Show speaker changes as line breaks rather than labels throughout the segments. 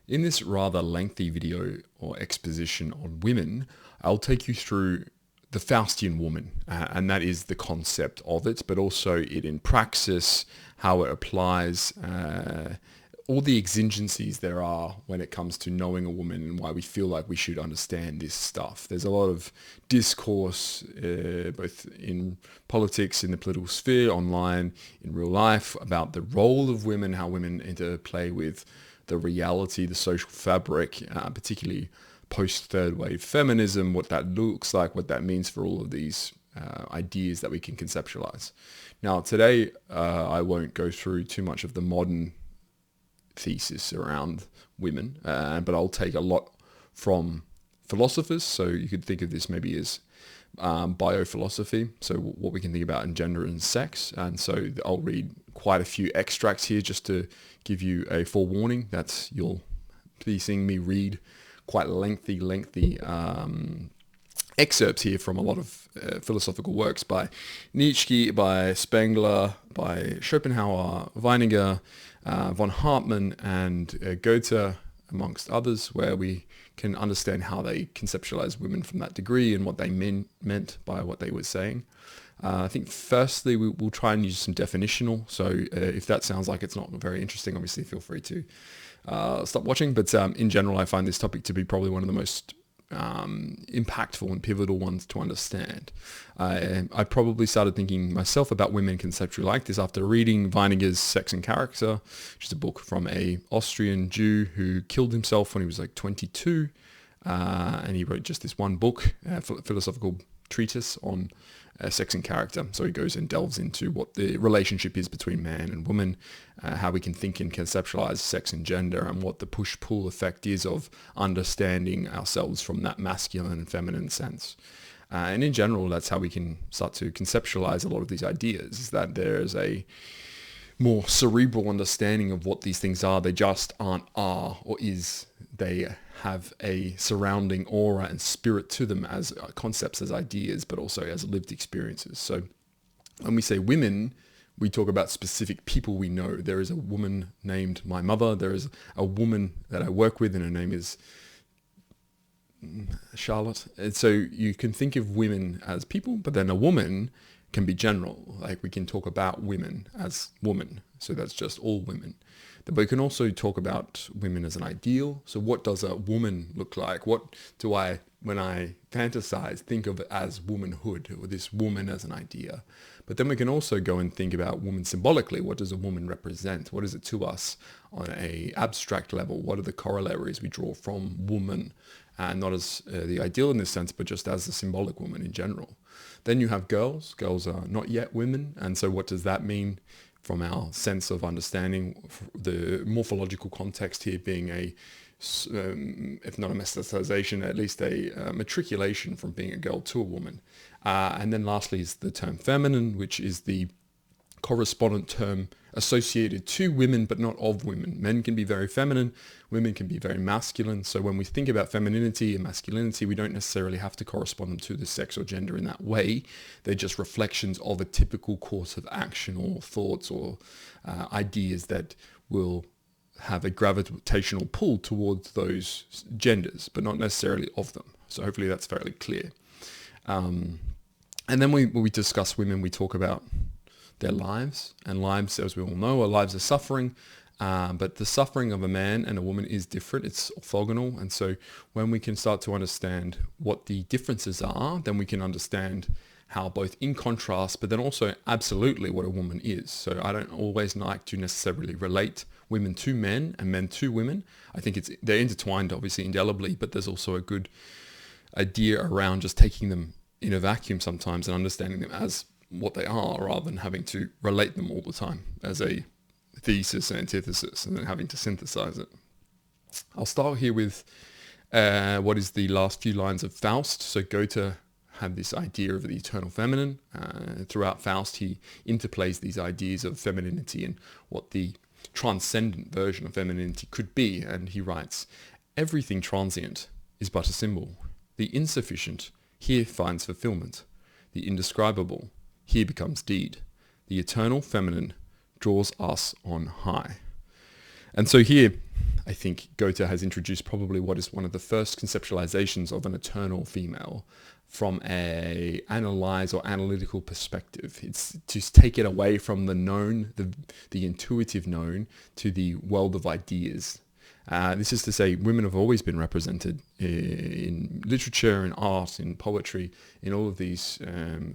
In this rather lengthy video or exposition on women, I'll take you through the Faustian woman, and that is the concept of it, but also it in praxis, how it applies, all the exigencies there are when it comes to knowing a woman and why we feel like we should understand this stuff. There's a lot of discourse, both in politics, in the political sphere, online, in real life, about the role of women, how women interplay with the reality, the social fabric, particularly post-third wave feminism, what that looks like, what that means for all of these ideas that we can conceptualize. Now, today, I won't go through too much of the modern thesis around women, but I'll take a lot from philosophers. So you could think of this maybe as biophilosophy, so what we can think about in gender and sex. And so I'll read quite a few extracts here just to give you a forewarning that you'll be seeing me read quite lengthy excerpts here from a lot of philosophical works by Nietzsche, by Spengler, by Schopenhauer, Weininger, von Hartmann, and Goethe, amongst others, where we can understand how they conceptualize women from that degree and what they meant by what they were saying. I think firstly, we'll try and use some definitional. So if that sounds like it's not very interesting, obviously feel free to stop watching. But in general, I find this topic to be probably one of the most impactful and pivotal ones to understand. I probably started thinking myself about women conceptually like this after reading Weininger's Sex and Character, which is a book from a Austrian Jew who killed himself when he was like 22. And he wrote just this one book, philosophical treatise on sex and character. So he goes and delves into what the relationship is between man and woman, how we can think and conceptualize sex and gender, and what the push-pull effect is of understanding ourselves from that masculine and feminine sense. And in general, that's how we can start to conceptualize a lot of these ideas, is that there's a more cerebral understanding of what these things are. They just aren't are or is. They have a surrounding aura and spirit to them as concepts, as ideas, but also as lived experiences. So when we say women, we talk about specific people we know. There is a woman named my mother. There is a woman that I work with, and her name is Charlotte. And so you can think of women as people, but then a woman can be general. Like we can talk about women as woman. So that's just all women. But we can also talk about women as an ideal. So what does a woman look like? What do I, when I fantasize, think of as womanhood, or this woman as an idea? But then we can also go and think about woman symbolically. What does a woman represent? What is it to us on a abstract level? What are the corollaries we draw from woman? And not as the ideal in this sense, but just as the symbolic woman in general. Then you have girls. Girls are not yet women. And so what does that mean from our sense of understanding? The morphological context here being a, if not a mestization, at least a matriculation from being a girl to a woman. And then lastly is the term feminine, which is the correspondent term associated to women, but not of women. Men can be very feminine, women can be very masculine. So when we think about femininity and masculinity, we don't necessarily have to correspond them to the sex or gender in that way. They're just reflections of a typical course of action or thoughts or ideas that will have a gravitational pull towards those genders, but not necessarily of them. So hopefully that's fairly clear. And then when we discuss women, we talk about their lives, and lives, as we all know, are lives of suffering, but the suffering of a man and a woman is different. It's orthogonal, and so when we can start to understand what the differences are, then we can understand how both in contrast, but then also absolutely what a woman is. So I don't always like to necessarily relate women to men and men to women. I think they're intertwined, obviously, indelibly, but there's also a good idea around just taking them in a vacuum sometimes and understanding them as what they are, rather than having to relate them all the time as a thesis and antithesis and then having to synthesize it. I'll start here with what is the last few lines of Faust. So Goethe had this idea of the eternal feminine. Throughout Faust, he interplays these ideas of femininity and what the transcendent version of femininity could be. And he writes, "Everything transient is but a symbol. The insufficient here finds fulfillment. The indescribable here becomes deed. The eternal feminine draws us on high." And so here, I think Goethe has introduced probably what is one of the first conceptualizations of an eternal female from a analyze or analytical perspective. It's to take it away from the known, the intuitive known, to the world of ideas. This is to say, women have always been represented in literature, in art, in poetry, in all of these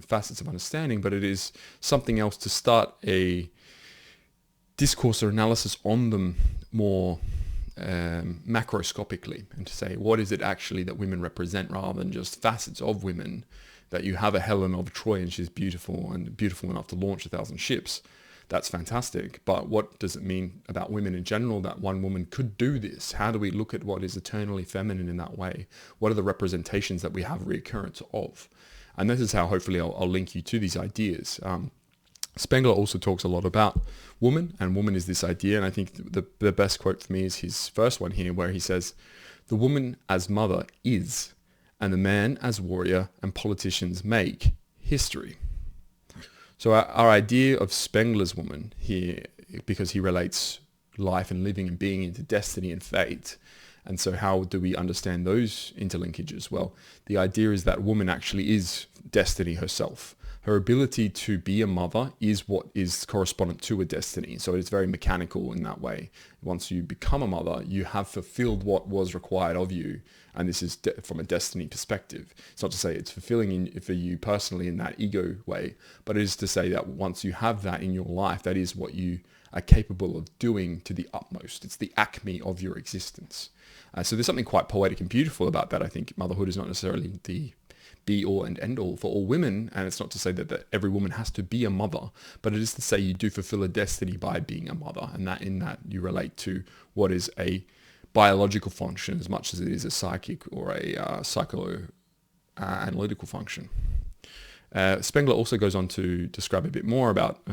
facets of understanding, but it is something else to start a discourse or analysis on them more macroscopically, and to say, what is it actually that women represent, rather than just facets of women, that you have a Helen of Troy and she's beautiful and beautiful enough to launch 1,000 ships. That's fantastic. But what does it mean about women in general that one woman could do this? How do we look at what is eternally feminine in that way? What are the representations that we have reoccurrence of? And this is how hopefully I'll link you to these ideas. Spengler also talks a lot about woman, and woman is this idea. And I think the best quote for me is his first one here, where he says, "The woman as mother is, and the man as warrior and politicians make history." So our idea of Spengler's woman here, because he relates life and living and being into destiny and fate. And so how do we understand those interlinkages? Well, the idea is that woman actually is destiny herself. Her ability to be a mother is what is correspondent to a destiny. So it's very mechanical in that way. Once you become a mother, you have fulfilled what was required of you. And this is from a destiny perspective. It's not to say it's fulfilling for you personally in that ego way, but it is to say that once you have that in your life, that is what you are capable of doing to the utmost. It's the acme of your existence. So there's something quite poetic and beautiful about that. I think motherhood is not necessarily the be all and end all for all women, and it's not to say that every woman has to be a mother, but it is to say you do fulfill a destiny by being a mother, and that in that you relate to what is a biological function as much as it is a psychic or a psycho-analytical function. Spengler also goes on to describe a bit more about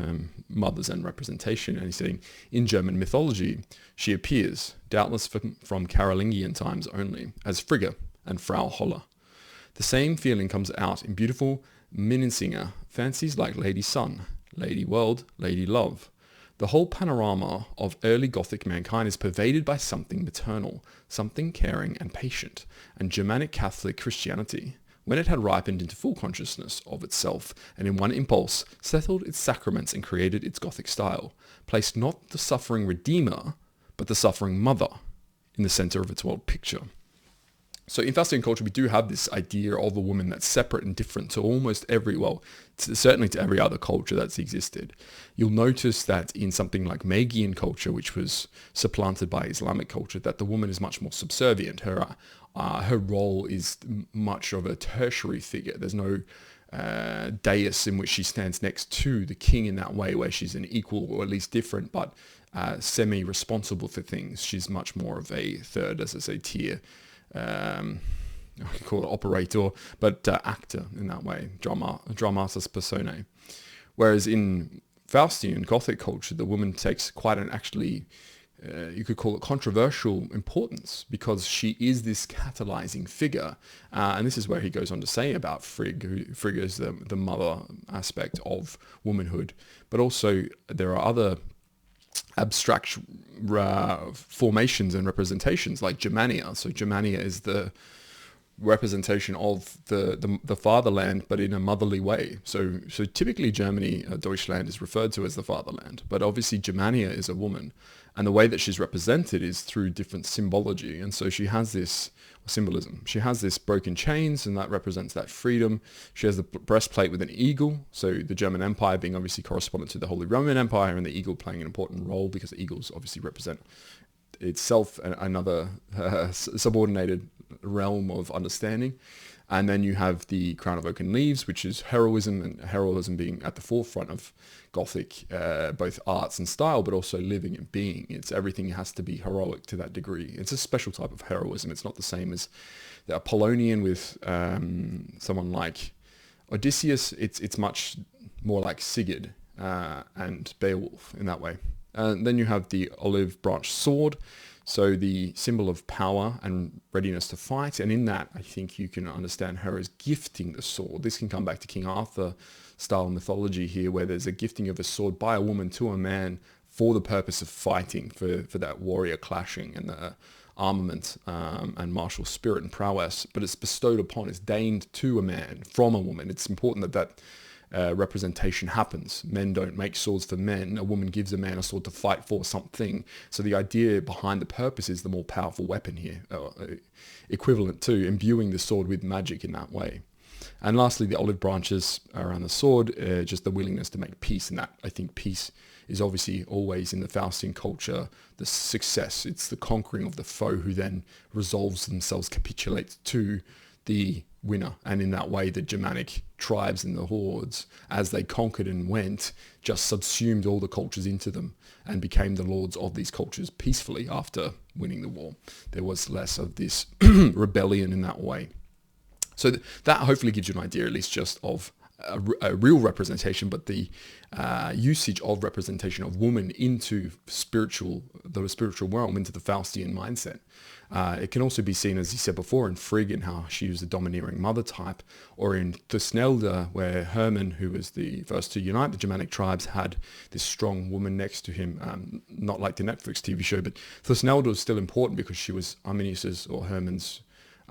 mothers and representation, and he's saying, in German mythology, she appears, doubtless from Carolingian times only, as Frigga and Frau Holle. The same feeling comes out in beautiful Minnesänger fancies like Lady Sun, Lady World, Lady Love. The whole panorama of early Gothic mankind is pervaded by something maternal, something caring and patient, and Germanic Catholic Christianity, when it had ripened into full consciousness of itself, and in one impulse settled its sacraments and created its Gothic style, placed not the suffering Redeemer, but the suffering Mother in the center of its world picture. So in Faustian culture, we do have this idea of a woman that's separate and different to almost certainly to every other culture that's existed. You'll notice that in something like Magian culture, which was supplanted by Islamic culture, that the woman is much more subservient. Her role is much of a tertiary figure. There's no dais in which she stands next to the king in that way, where she's an equal or at least different, but semi-responsible for things. She's much more of a third, as I say, tier. I can call it operator, but actor in that way, dramatis personae. Whereas in Faustian Gothic culture, the woman takes quite an you could call it controversial importance, because she is this catalyzing figure. And this is where he goes on to say about Frigg. Frigg is the mother aspect of womanhood, but also there are other abstract formations and representations like Germania. So Germania is the representation of the fatherland, but in a motherly way. So typically Germany, Deutschland, is referred to as the fatherland, but obviously Germania is a woman, and the way that she's represented is through different symbology. And so she has this symbolism. She has this broken chains, and that represents that freedom. She has the breastplate with an eagle, so the German Empire being obviously correspondent to the Holy Roman Empire, and the eagle playing an important role because the eagles obviously represent itself another subordinated realm of understanding. And then you have the crown of oaken leaves, which is heroism, and heroism being at the forefront of Gothic, both arts and style, but also living and being. It's everything has to be heroic to that degree. It's a special type of heroism. It's not the same as the Apollonian with someone like Odysseus. It's much more like Sigurd and Beowulf in that way. Then you have the olive branch sword, so the symbol of power and readiness to fight. And in that, I think you can understand her as gifting the sword. This can come back to King Arthur style mythology here, where there's a gifting of a sword by a woman to a man for the purpose of fighting, for that warrior clashing and the armament and martial spirit and prowess, but it's bestowed upon, it's deigned to a man from a woman. It's important that representation happens. Men don't make swords for men. A woman gives a man a sword to fight for something. So the idea behind the purpose is the more powerful weapon here, equivalent to imbuing the sword with magic in that way. And lastly, the olive branches around the sword, just the willingness to make peace. And that, I think, peace is obviously always in the Faustian culture the success. It's the conquering of the foe who then resolves themselves, capitulates to the winner. And in that way, the Germanic tribes and the hordes, as they conquered and went, just subsumed all the cultures into them and became the lords of these cultures peacefully after winning the war. There was less of this rebellion in that way. So that hopefully gives you an idea, at least just of a real representation, but the usage of representation of woman into the spiritual realm, into the Faustian mindset. It can also be seen, as you said before, in Frigg and how she was the domineering mother type, or in Thusnelda, where Hermann, who was the first to unite the Germanic tribes, had this strong woman next to him, not like the Netflix TV show, but Thusnelda was still important because she was Arminius's or Hermann's,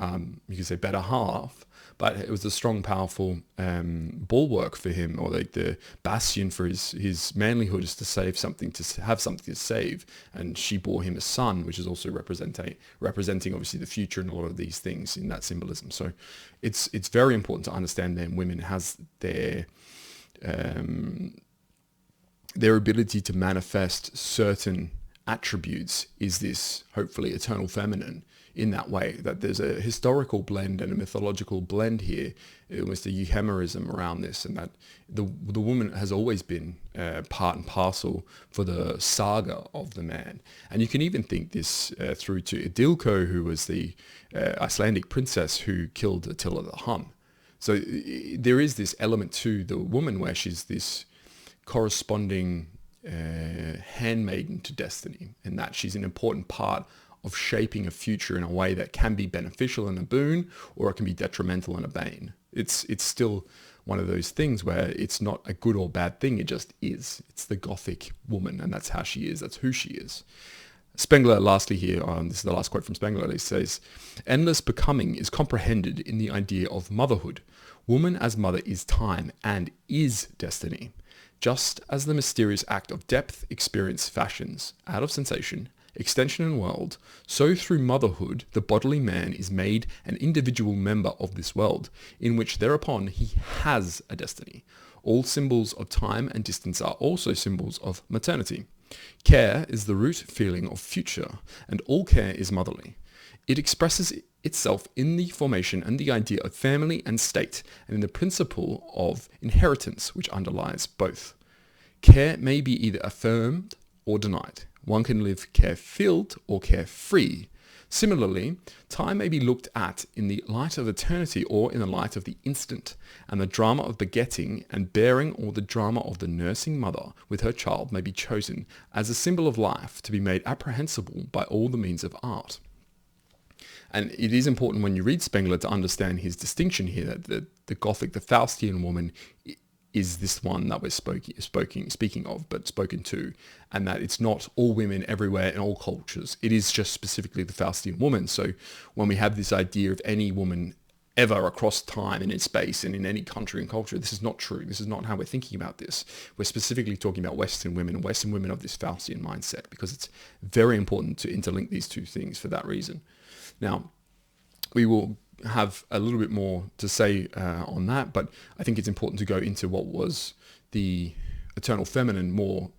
you could say, better half, but it was a strong, powerful bulwark for him, or like the bastion for his manlyhood, is to save something, to have something to save. And she bore him a son, which is also representing obviously the future and a lot of these things in that symbolism. So it's very important to understand that women has their ability to manifest certain attributes is this hopefully eternal feminine, in that way, that there's a historical blend and a mythological blend here, almost a euhemerism around this, and that the woman has always been part and parcel for the saga of the man. And you can even think this through to Idilko, who was the Icelandic princess who killed Attila the Hun. So there is this element to the woman where she's this corresponding handmaiden to destiny, and that she's an important part of shaping a future in a way that can be beneficial and a boon, or it can be detrimental and a bane. It's still one of those things where it's not a good or bad thing, it just is. It's the Gothic woman, and that's how she is, that's who she is. Spengler, lastly here, this is the last quote from Spengler, he says, "Endless becoming is comprehended in the idea of motherhood. Woman as mother is time and is destiny. Just as the mysterious act of depth, experience fashions, out of sensation, extension and world, so through motherhood the bodily man is made an individual member of this world, in which thereupon he has a destiny. All symbols of time and distance are also symbols of maternity. Care is the root feeling of future, and all care is motherly. It expresses itself in the formation and the idea of family and state, and in the principle of inheritance which underlies both. Care may be either affirmed or denied. One can live care-filled or care-free. Similarly, time may be looked at in the light of eternity or in the light of the instant, and the drama of begetting and bearing, or the drama of the nursing mother with her child, may be chosen as a symbol of life to be made apprehensible by all the means of art." And it is important when you read Spengler to understand his distinction here, that the Gothic, the Faustian woman is this one that we're speaking of, but spoken to, and that it's not all women everywhere in all cultures. It is just specifically the Faustian woman. So when we have this idea of any woman ever across time and in space and in any country and culture, this is not true. This is not how we're thinking about this. We're specifically talking about Western women and Western women of this Faustian mindset, because it's very important to interlink these two things for that reason. Now, we will have a little bit more to say on that, but I think it's important to go into what was the eternal feminine more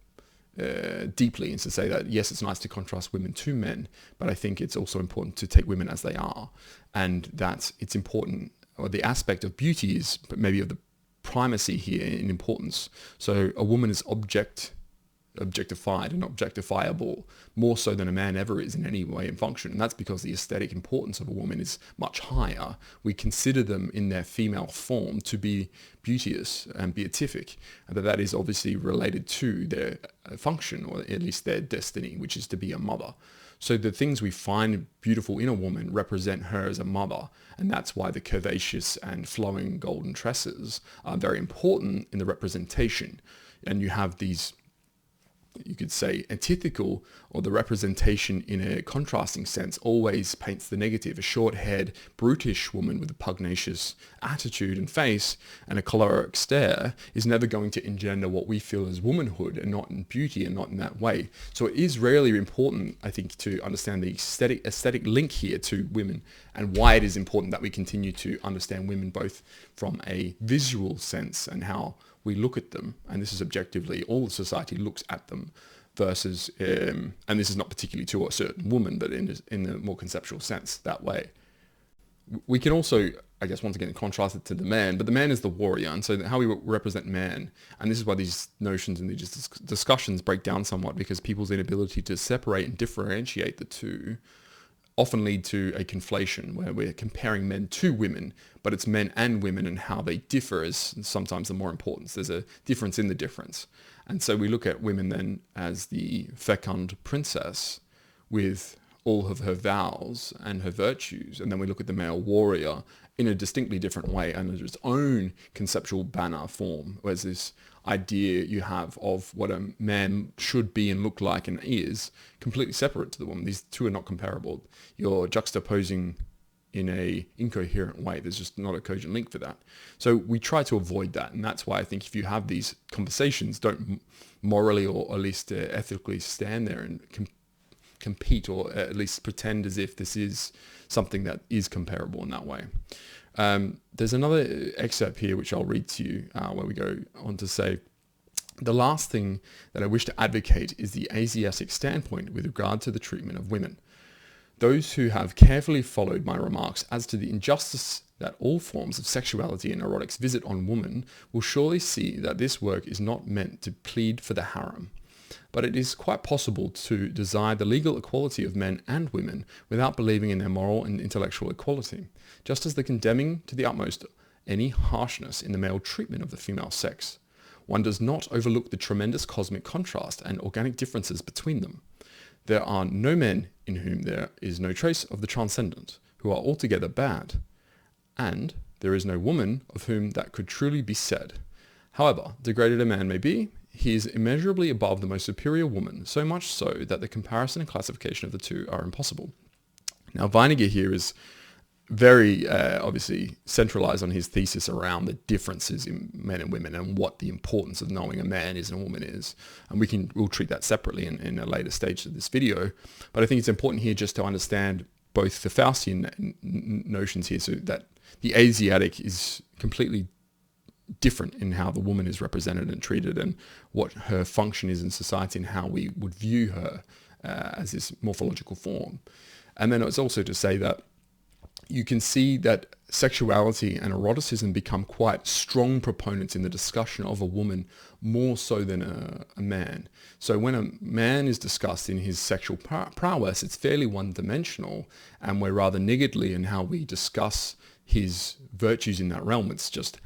deeply, and to say that yes, it's nice to contrast women to men, but I think it's also important to take women as they are, and that it's important, or the aspect of beauty is maybe of the primacy here in importance. So a woman is objectified and objectifiable more so than a man ever is in any way and function, and that's because the aesthetic importance of a woman is much higher. We consider them in their female form to be beauteous and beatific, and that is obviously related to their function, or at least their destiny, which is to be a mother. So the things we find beautiful in a woman represent her as a mother, and that's why the curvaceous and flowing golden tresses are very important in the representation. And you have these you could say, antithetical, or the representation in a contrasting sense, always paints the negative. A short-haired, brutish woman with a pugnacious attitude and face and a choleric stare is never going to engender what we feel as womanhood, and not in beauty, and not in that way. So it is really important, I think, to understand the aesthetic link here to women, and why it is important that we continue to understand women both from a visual sense and how we look at them, and this is objectively all of society looks at them, versus, and this is not particularly to a certain woman, but in the more conceptual sense that way. We can also, I guess, once again contrast it to the man, but the man is the warrior, and so how we represent man, and this is why these notions and these discussions break down somewhat, because people's inability to separate and differentiate the two often lead to a conflation where we're comparing men to women, but it's men and women, and how they differ is sometimes the more important. There's a difference in the difference. And so we look at women then as the fecund princess with all of her vows and her virtues, and then we look at the male warrior in a distinctly different way and under its own conceptual banner form, whereas this idea you have of what a man should be and look like and is completely separate to the woman. These two are not comparable. You're juxtaposing in a incoherent way. There's just not a cogent link for that. So we try to avoid that, and that's why I think if you have these conversations, don't morally or at least ethically stand there and compete, or at least pretend as if this is something that is comparable in that way. There's another excerpt here which I'll read to you, where we go on to say, the last thing that I wish to advocate is the Asiatic standpoint with regard to the treatment of women. Those who have carefully followed my remarks as to the injustice that all forms of sexuality and erotics visit on woman will surely see that this work is not meant to plead for the harem. But it is quite possible to desire the legal equality of men and women without believing in their moral and intellectual equality, just as the condemning to the utmost any harshness in the male treatment of the female sex. One does not overlook the tremendous cosmic contrast and organic differences between them. There are no men in whom there is no trace of the transcendent, who are altogether bad, and there is no woman of whom that could truly be said. However degraded a man may be, he is immeasurably above the most superior woman, so much so that the comparison and classification of the two are impossible. Now, Weininger here is very obviously centralized on his thesis around the differences in men and women and what the importance of knowing a man is and a woman is. And we'll treat that separately in a later stage of this video. But I think it's important here just to understand both the Faustian notions here, so that the Asiatic is completely different in how the woman is represented and treated, and what her function is in society, and how we would view her as this morphological form. And then it's also to say that you can see that sexuality and eroticism become quite strong proponents in the discussion of a woman, more so than a man. So when a man is discussed in his sexual prowess, it's fairly one-dimensional, and we're rather niggardly in how we discuss his virtues in that realm. It's just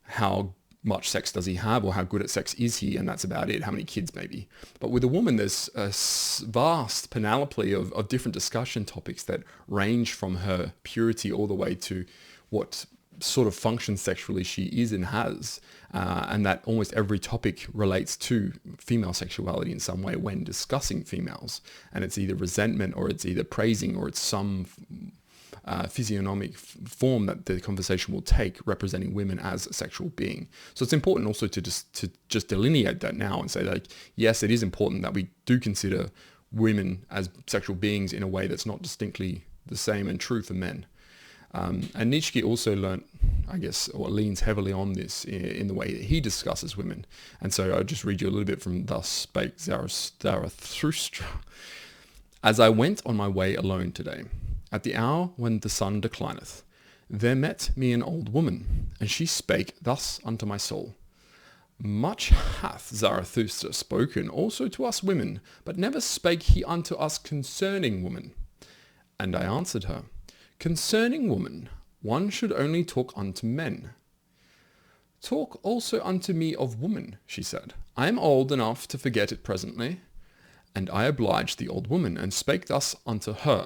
how much sex does he have, or how good at sex is he, and that's about it. How many kids maybe. But with a woman, there's a vast panoply of different discussion topics that range from her purity all the way to what sort of function sexually she is and has, and that almost every topic relates to female sexuality in some way when discussing females, and it's either resentment, or it's either praising, or it's some physiognomic form that the conversation will take, representing women as a sexual being. So it's important also to just delineate that now and say, like, yes, it is important that we do consider women as sexual beings in a way that's not distinctly the same and true for men. And Nietzsche also learnt, I guess, or leans heavily on this in the way that he discusses women. And so I'll just read you a little bit from Thus Spake Zarathustra. As I went on my way alone today, at the hour when the sun declineth, there met me an old woman, and she spake thus unto my soul. Much hath Zarathustra spoken also to us women, but never spake he unto us concerning woman. And I answered her, concerning woman, one should only talk unto men. Talk also unto me of woman, she said. I am old enough to forget it presently. And I obliged the old woman, and spake thus unto her.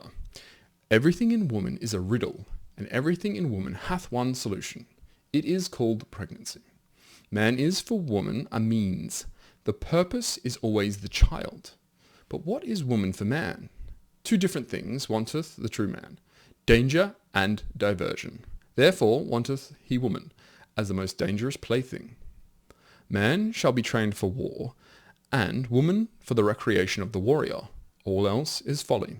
Everything in woman is a riddle, and everything in woman hath one solution. It is called pregnancy. Man is for woman a means, The purpose is always the child. But what is woman for man? Two different things wanteth the true man, danger and diversion. Therefore wanteth he woman, as the most dangerous plaything. Man shall be trained for war, and woman for the recreation of the warrior. All else is folly.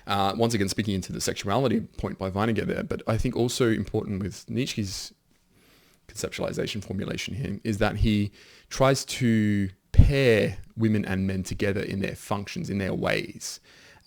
Once again, speaking into the sexuality point by Weininger there, but I think also important with Nietzsche's conceptualization formulation here is that he tries to pair women and men together in their functions, in their ways.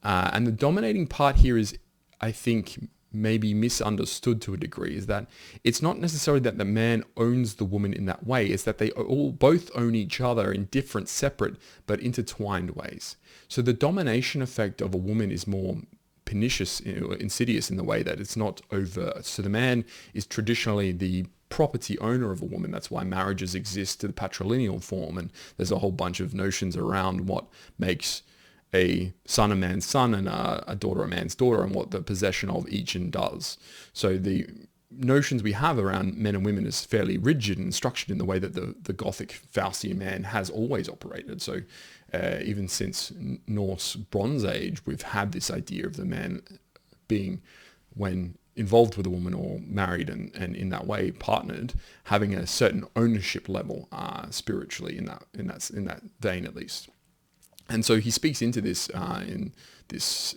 And the dominating part here is, I think, maybe misunderstood to a degree, is that it's not necessarily that the man owns the woman in that way, it's that they all both own each other in different, separate, but intertwined ways. So the domination effect of a woman is more pernicious, insidious in the way that it's not overt. So the man is traditionally the property owner of a woman. That's why marriages exist to the patrilineal form, and there's a whole bunch of notions around what makes a son a man's son and a daughter a man's daughter, and what the possession of each and does. So the notions we have around men and women is fairly rigid and structured in the way that the Gothic Faustian man has always operated. So even since Norse Bronze Age, we've had this idea of the man being, when involved with a woman or married and in that way partnered, having a certain ownership level spiritually in that vein at least. And so he speaks into this in this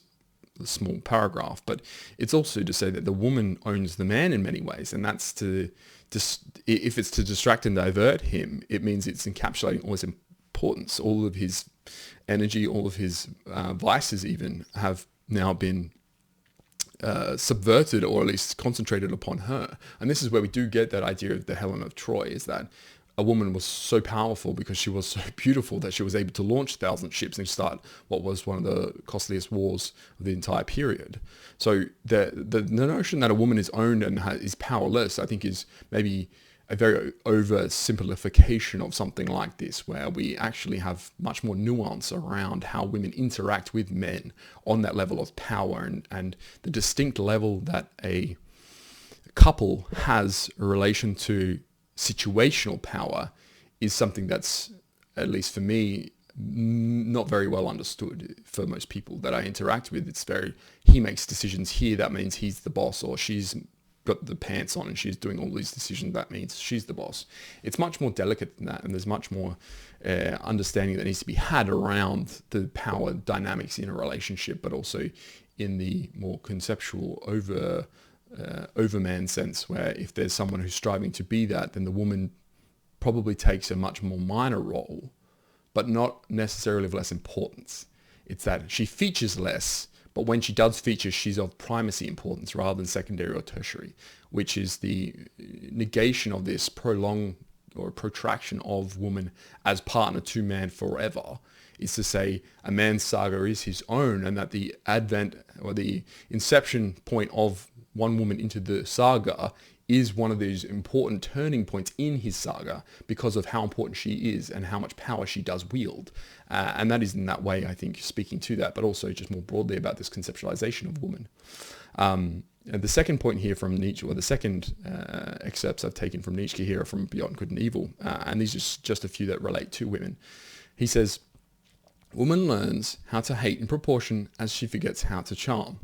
small paragraph, but it's also to say that the woman owns the man in many ways, and that's if it's to distract and divert him, it means it's encapsulating all his importance, all of his energy, all of his vices even have now been subverted, or at least concentrated upon her. And this is where we do get that idea of the Helen of Troy, is that a woman was so powerful because she was so beautiful that she was able to launch 1,000 ships and start what was one of the costliest wars of the entire period. So the notion that a woman is owned and is powerless, I think, is maybe a very oversimplification of something like this, where we actually have much more nuance around how women interact with men on that level of power, and the distinct level that a couple has in relation to situational power is something that's, at least for me, not very well understood for most people that I interact with. It's very, he makes decisions here, that means he's the boss, or she's got the pants on and she's doing all these decisions, that means she's the boss. It's much more delicate than that, and there's much more understanding that needs to be had around the power dynamics in a relationship, but also in the more conceptual overman sense, where if there's someone who's striving to be that, then the woman probably takes a much more minor role, but not necessarily of less importance. It's that she features less, but when she does feature, she's of primacy importance rather than secondary or tertiary, which is the negation of this prolonged or protraction of woman as partner to man forever. Is to say a man's saga is his own, and that the advent or the inception point of one woman into the saga is one of these important turning points in his saga because of how important she is and how much power she does wield. And that is in that way, I think, speaking to that, but also just more broadly about this conceptualization of woman. And the second point here from Nietzsche, or the second excerpts I've taken from Nietzsche here are from Beyond Good and Evil, and these are just a few that relate to women. He says, "Woman learns how to hate in proportion as she forgets how to charm."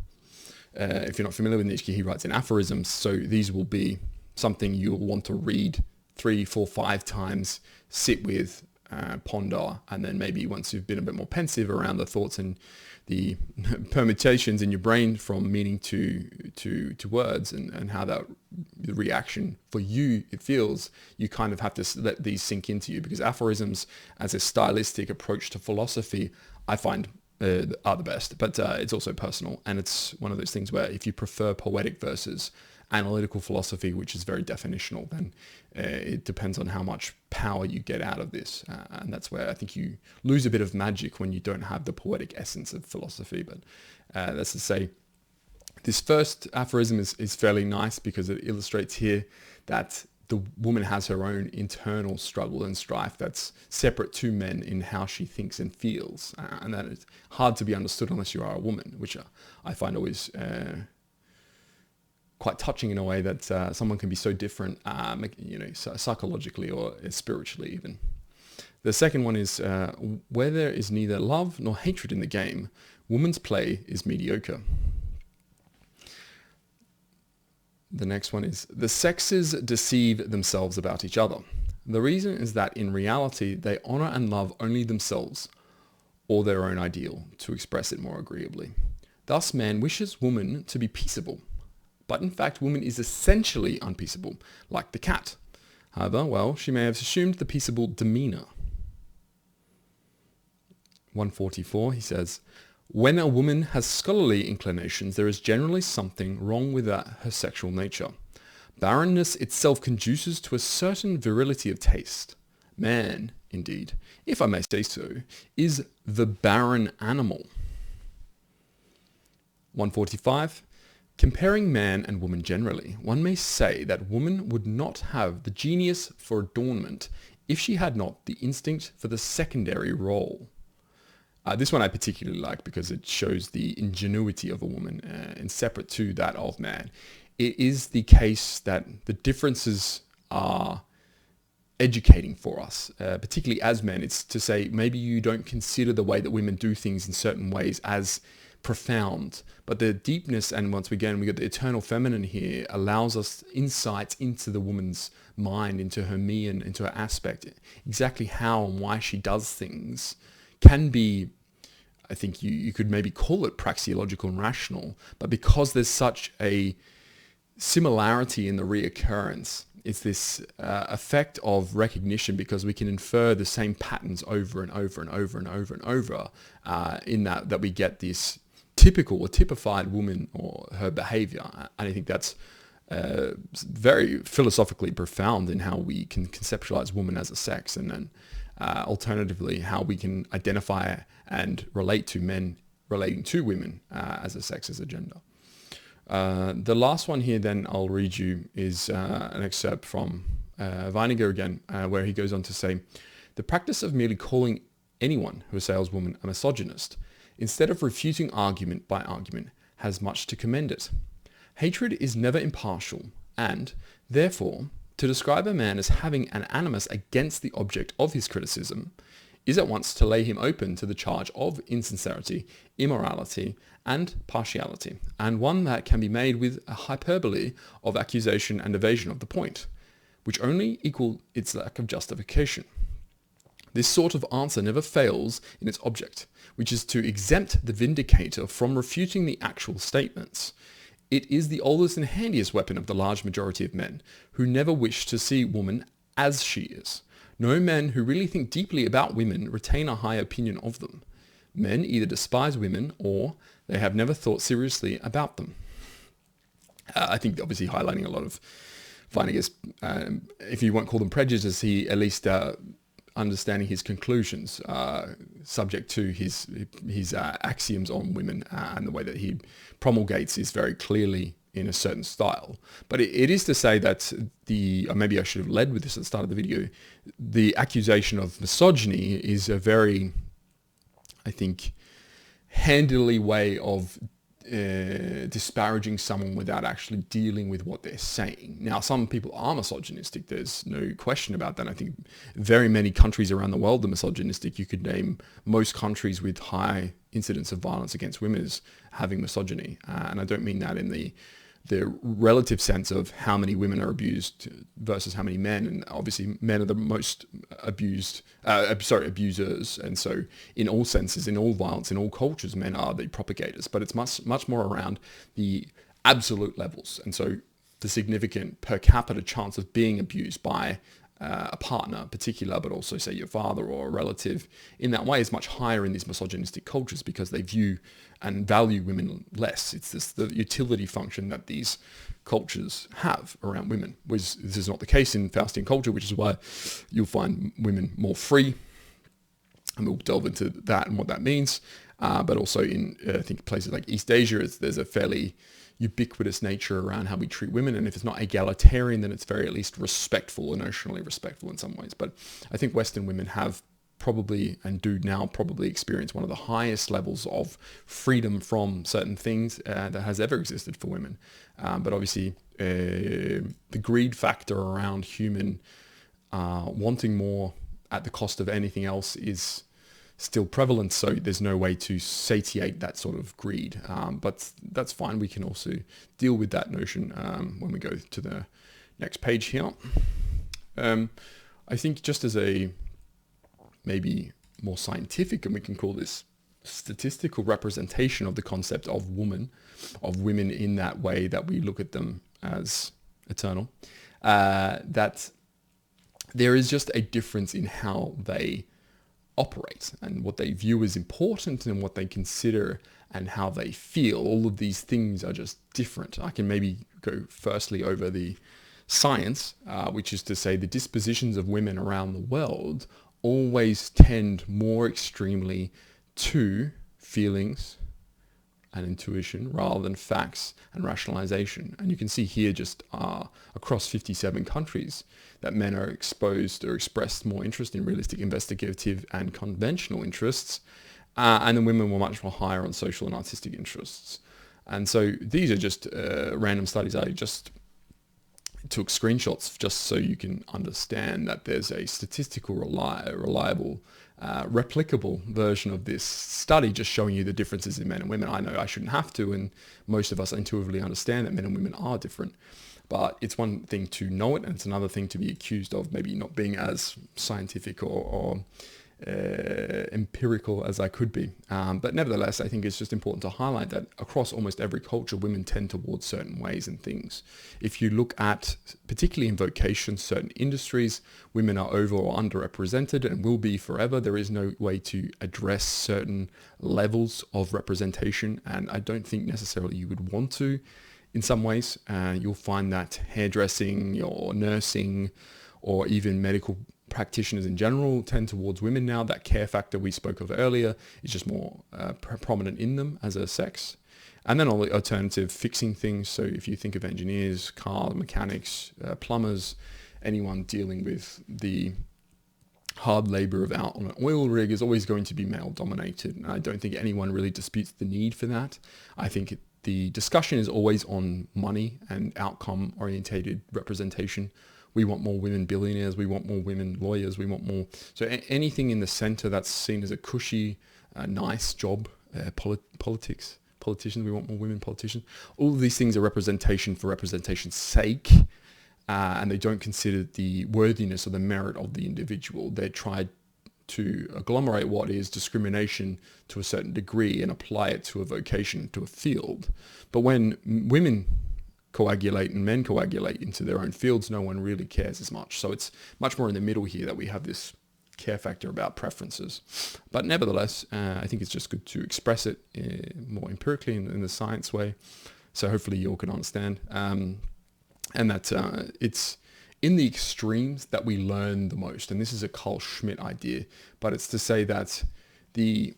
If you're not familiar with Nietzsche, he writes in aphorisms, so these will be something you'll want to read 3, 4, 5 times, sit with, ponder, and then maybe once you've been a bit more pensive around the thoughts and the permutations in your brain from meaning to words, and how that the reaction for you it feels, you kind of have to let these sink into you, because aphorisms as a stylistic approach to philosophy, I find are the best, but it's also personal, and it's one of those things where if you prefer poetic versus analytical philosophy, which is very definitional, then it depends on how much power you get out of this, and that's where I think you lose a bit of magic when you don't have the poetic essence of philosophy. But that's to say, this first aphorism is fairly nice because it illustrates here that the woman has her own internal struggle and strife that's separate to men in how she thinks and feels, and that is hard to be understood unless you are a woman, which I find always quite touching in a way that someone can be so different, psychologically or spiritually even. The second one is, where there is neither love nor hatred in the game, woman's play is mediocre. The next one is, the sexes deceive themselves about each other. The reason is that in reality, they honor and love only themselves or their own ideal, to express it more agreeably. Thus, man wishes woman to be peaceable, but in fact, woman is essentially unpeaceable, like the cat. However, well, she may have assumed the peaceable demeanor. 144, he says, when a woman has scholarly inclinations, there is generally something wrong with her sexual nature. Barrenness itself conduces to a certain virility of taste. Man, indeed, if I may say so, is the barren animal. 145. Comparing man and woman generally, one may say that woman would not have the genius for adornment if she had not the instinct for the secondary role. This one I particularly like because it shows the ingenuity of a woman and separate to that of man. It is the case that the differences are educating for us, particularly as men. It's to say maybe you don't consider the way that women do things in certain ways as profound, but the deepness, and once again we got the eternal feminine here, allows us insights into the woman's mind, into her me and into her aspect. Exactly how and why she does things can be, I think you could maybe call it praxeological and rational, but because there's such a similarity in the reoccurrence, it's this effect of recognition, because we can infer the same patterns over and over and over and over and over, in that we get this typical or typified woman or her behavior. And I think that's very philosophically profound in how we can conceptualize woman as a sex, and then alternatively how we can identify and relate to men relating to women as a sex, as a gender. The last one here then I'll read you is an excerpt from Weininger again, where he goes on to say, the practice of merely calling anyone who assails woman a misogynist, instead of refuting argument by argument, has much to commend it. Hatred is never impartial, and, therefore, to describe a man as having an animus against the object of his criticism is at once to lay him open to the charge of insincerity, immorality, and partiality, and one that can be made with a hyperbole of accusation and evasion of the point, which only equal its lack of justification. This sort of answer never fails in its object, which is to exempt the vindicator from refuting the actual statements. It is the oldest and handiest weapon of the large majority of men, who never wish to see woman as she is. No men who really think deeply about women retain a high opinion of them. Men either despise women or they have never thought seriously about them. I think obviously highlighting a lot of Weininger's, if you won't call them prejudices, he at least understanding his conclusions, subject to his axioms on women, and the way that he promulgates is very clearly in a certain style. But it is to say that maybe I should have led with this at the start of the video, the accusation of misogyny is a very, I think, handily way of disparaging someone without actually dealing with what they're saying. Now, some people are misogynistic. There's no question about that. I think very many countries around the world are misogynistic. You could name most countries with high incidence of violence against women as having misogyny. And I don't mean that in the relative sense of how many women are abused versus how many men. And obviously men are the most abusers. And so in all senses, in all violence, in all cultures, men are the propagators, but it's much more around the absolute levels. And so the significant per capita chance of being abused by a partner in particular, but also say your father or a relative in that way is much higher in these misogynistic cultures, because they view and value women less. It's the utility function that these cultures have around women. This is not the case in Faustian culture, which is why you'll find women more free, and we'll delve into that and what that means. But also in, I think, places like East Asia, there's a fairly ubiquitous nature around how we treat women, and if it's not egalitarian, then it's very at least respectful, emotionally respectful in some ways. But I think Western women have probably, and do now probably, experience one of the highest levels of freedom from certain things that has ever existed for women. But obviously the greed factor around human wanting more at the cost of anything else is still prevalent. So there's no way to satiate that sort of greed. But that's fine. We can also deal with that notion when we go to the next page here. I think just as a maybe more scientific, and we can call this statistical representation of the concept of women in that way that we look at them as eternal, that there is just a difference in how they operate and what they view as important and what they consider and how they feel. All of these things are just different. I can maybe go firstly over the science, which is to say the dispositions of women around the world always tend more extremely to feelings and intuition rather than facts and rationalization. And you can see here just across 57 countries that men are exposed or expressed more interest in realistic, investigative and conventional interests, and then women were much more higher on social and artistic interests. And so these are just random studies. I just took screenshots just so you can understand that there's a statistical reliable replicable version of this study just showing you the differences in men and women. I know I shouldn't have to, and most of us intuitively understand that men and women are different, but it's one thing to know it and it's another thing to be accused of maybe not being as scientific or empirical as I could be. But nevertheless, I think it's just important to highlight that across almost every culture, women tend towards certain ways and things. If you look at, particularly in vocations, certain industries, women are over or underrepresented and will be forever. There is no way to address certain levels of representation, and I don't think necessarily you would want to. In some ways, you'll find that hairdressing or nursing or even medical practitioners in general tend towards women now. That care factor we spoke of earlier is just more prominent in them as a sex. And then all the alternative fixing things. So if you think of engineers, car mechanics, plumbers, anyone dealing with the hard labor of out on an oil rig is always going to be male dominated. And I don't think anyone really disputes the need for that. I think the discussion is always on money and outcome orientated representation. We want more women billionaires. We want more women lawyers. We want more. So anything in the center that's seen as a cushy, nice job, politicians. We want more women politicians. All of these things are representation for representation's sake, and they don't consider the worthiness or the merit of the individual. They try to agglomerate what is discrimination to a certain degree and apply it to a vocation, to a field. But when women coagulate and men coagulate into their own fields, no one really cares as much. So it's much more in the middle here that we have this care factor about preferences. But nevertheless, I think it's just good to express it more empirically in the science way. So hopefully you all can understand. And that it's in the extremes that we learn the most. And this is a Carl Schmitt idea, but it's to say that the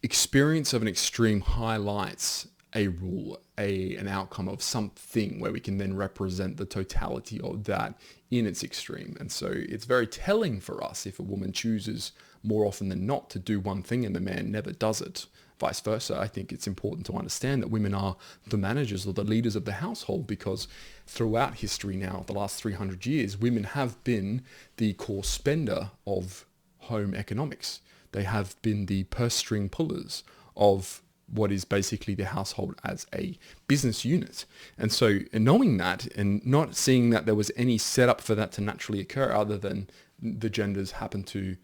experience of an extreme highlights a rule, an outcome of something where we can then represent the totality of that in its extreme. And so it's very telling for us if a woman chooses more often than not to do one thing and the man never does it. Vice versa, I think it's important to understand that women are the managers or the leaders of the household, because throughout history now, the last 300 years, women have been the core spender of home economics. They have been the purse string pullers of what is basically the household as a business unit. And so knowing that and not seeing that there was any setup for that to naturally occur other than the genders happen to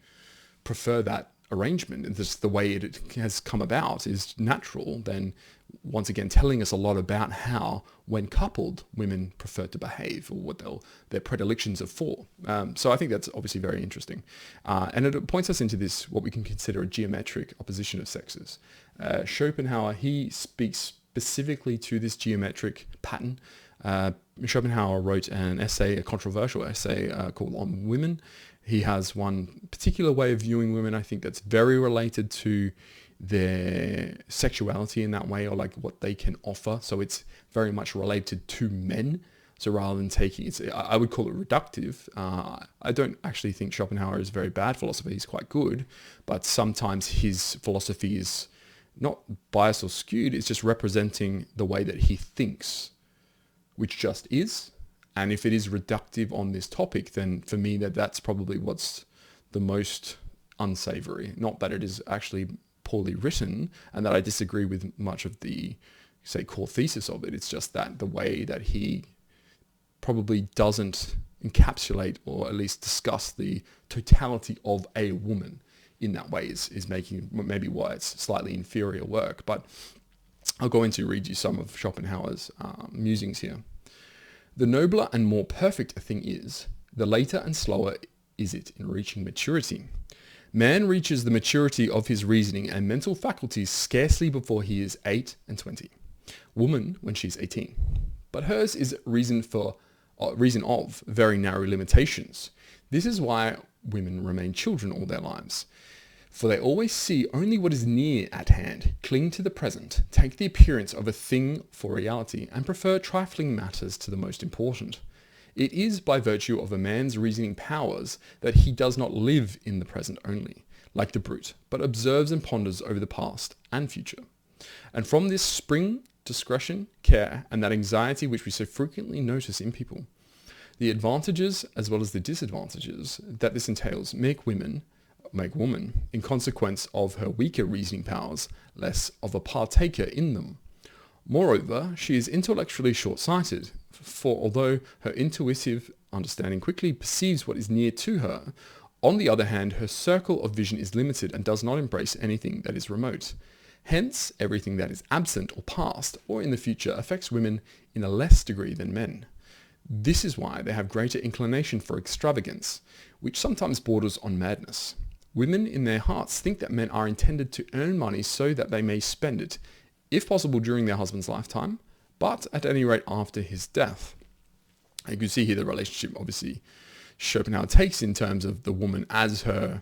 prefer that arrangement and this the way it has come about is natural, then once again telling us a lot about how, when coupled, women prefer to behave or what their predilections are for. So I think that's obviously very interesting. And it points us into this, what we can consider a geometric opposition of sexes. Schopenhauer, he speaks specifically to this geometric pattern. Schopenhauer wrote an essay, a controversial essay called On Women. He has one particular way of viewing women, I think, that's very related to their sexuality in that way, or like what they can offer. So it's very much related to men. So rather than taking it, I would call it reductive. I don't actually think Schopenhauer is a very bad philosopher. He's quite good, but sometimes his philosophy is not biased or skewed. It's just representing the way that he thinks, which just is. And if it is reductive on this topic, then for me that's probably what's the most unsavory. Not that it is actually poorly written and that I disagree with much of the, say, core thesis of it. It's just that the way that he probably doesn't encapsulate or at least discuss the totality of a woman in that way is making maybe why it's slightly inferior work. But I'll go into read you some of Schopenhauer's musings here. The nobler and more perfect a thing is, the later and slower is it in reaching maturity. Man reaches the maturity of his reasoning and mental faculties scarcely before he is 8 and 20. Woman when she's 18. But hers is reason of very narrow limitations. This is why women remain children all their lives. For they always see only what is near at hand, cling to the present, take the appearance of a thing for reality, and prefer trifling matters to the most important. It is by virtue of a man's reasoning powers that he does not live in the present only, like the brute, but observes and ponders over the past and future. And from this spring discretion, care, and that anxiety which we so frequently notice in people. The advantages as well as the disadvantages that this entails make woman, in consequence of her weaker reasoning powers, less of a partaker in them. Moreover, she is intellectually short-sighted, for although her intuitive understanding quickly perceives what is near to her, on the other hand, her circle of vision is limited and does not embrace anything that is remote. Hence, everything that is absent or past or in the future affects women in a less degree than men. This is why they have greater inclination for extravagance, which sometimes borders on madness. Women in their hearts think that men are intended to earn money so that they may spend it, if possible during their husband's lifetime, but at any rate after his death. You can see here the relationship, obviously, Schopenhauer takes in terms of the woman as her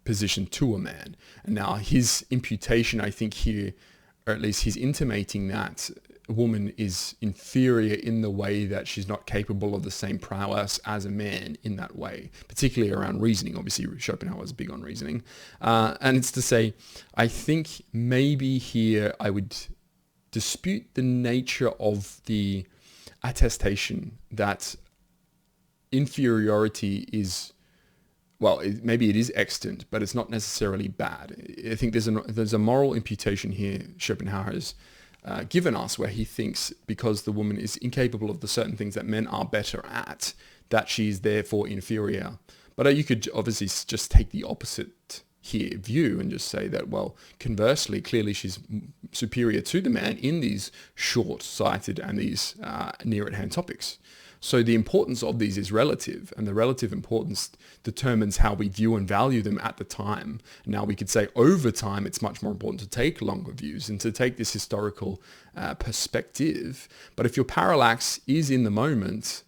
position to a man. And now his imputation, I think here, or at least he's intimating that a woman is inferior in the way that she's not capable of the same prowess as a man in that way, particularly around reasoning. Obviously, Schopenhauer was big on reasoning. And it's to say, I think maybe here I would dispute the nature of the attestation that inferiority is, well, maybe it is extant, but it's not necessarily bad. I think there's a moral imputation here Schopenhauer has given us, where he thinks because the woman is incapable of the certain things that men are better at, that she's therefore inferior. But you could obviously just take the opposite here view and just say that, well, conversely, clearly she's superior to the man in these short-sighted and these near-at-hand topics. So the importance of these is relative, and the relative importance determines how we view and value them at the time. Now we could say over time, it's much more important to take longer views and to take this historical perspective. But if your parallax is in that moment,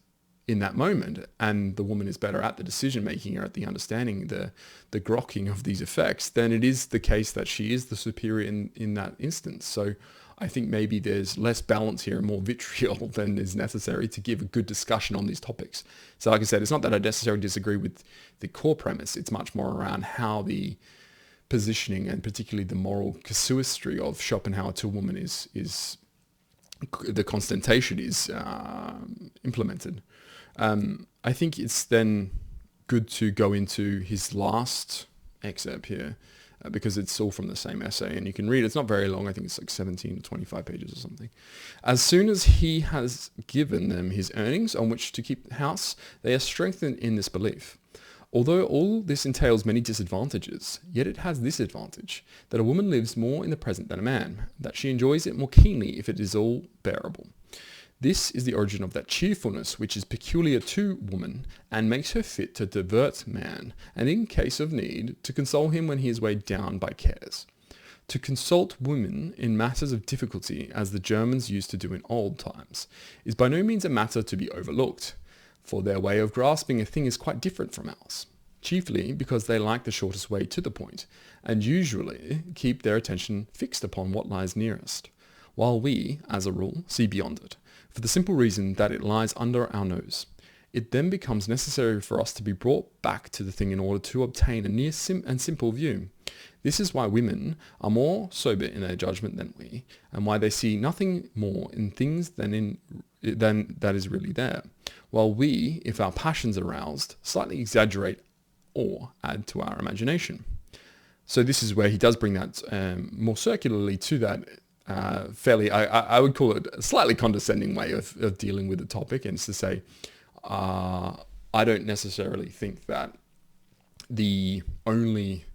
and the woman is better at the decision-making or at the understanding, the grokking of these effects, then it is the case that she is the superior in that instance. So I think maybe there's less balance here and more vitriol than is necessary to give a good discussion on these topics. So like I said, it's not that I necessarily disagree with the core premise. It's much more around how the positioning and particularly the moral casuistry of Schopenhauer to a woman is the constantation is implemented. I think it's then good to go into his last excerpt here, because it's all from the same essay, and you can read it. It's not very long. I think it's like 17 to 25 pages or something. As soon as he has given them his earnings on which to keep house, they are strengthened in this belief. Although all this entails many disadvantages, yet it has this advantage, that a woman lives more in the present than a man, that she enjoys it more keenly if it is all bearable. This is the origin of that cheerfulness which is peculiar to woman, and makes her fit to divert man, and in case of need, to console him when he is weighed down by cares. To consult women in matters of difficulty, as the Germans used to do in old times, is by no means a matter to be overlooked, for their way of grasping a thing is quite different from ours, chiefly because they like the shortest way to the point, and usually keep their attention fixed upon what lies nearest, while we, as a rule, see beyond it, for the simple reason that it lies under our nose. It then becomes necessary for us to be brought back to the thing in order to obtain a near and simple view. This is why women are more sober in their judgment than we, and why they see nothing more in things than that is really there, while we, if our passions are roused, slightly exaggerate or add to our imagination. So this is where he does bring that more circularly to that fairly, I would call it a slightly condescending way of dealing with the topic, and it's to say, I don't necessarily think that the only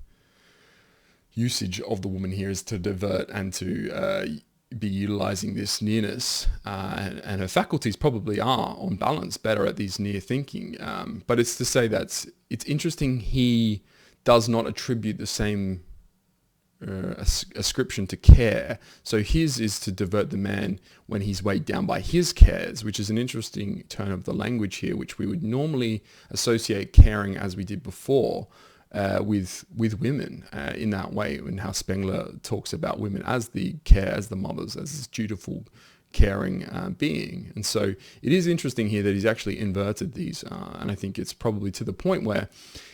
usage of the woman here is to divert and to be utilizing this nearness, and her faculties probably are on balance better at these near thinking, but it's to say that it's interesting he does not attribute the same ascription to care. So his is to divert the man when he's weighed down by his cares, which is an interesting turn of the language here, which we would normally associate caring, as we did before, with women in that way, and how Spengler talks about women as the care, as the mothers, as this dutiful, caring being. And so it is interesting here that he's actually inverted these, and I think it's probably to the point where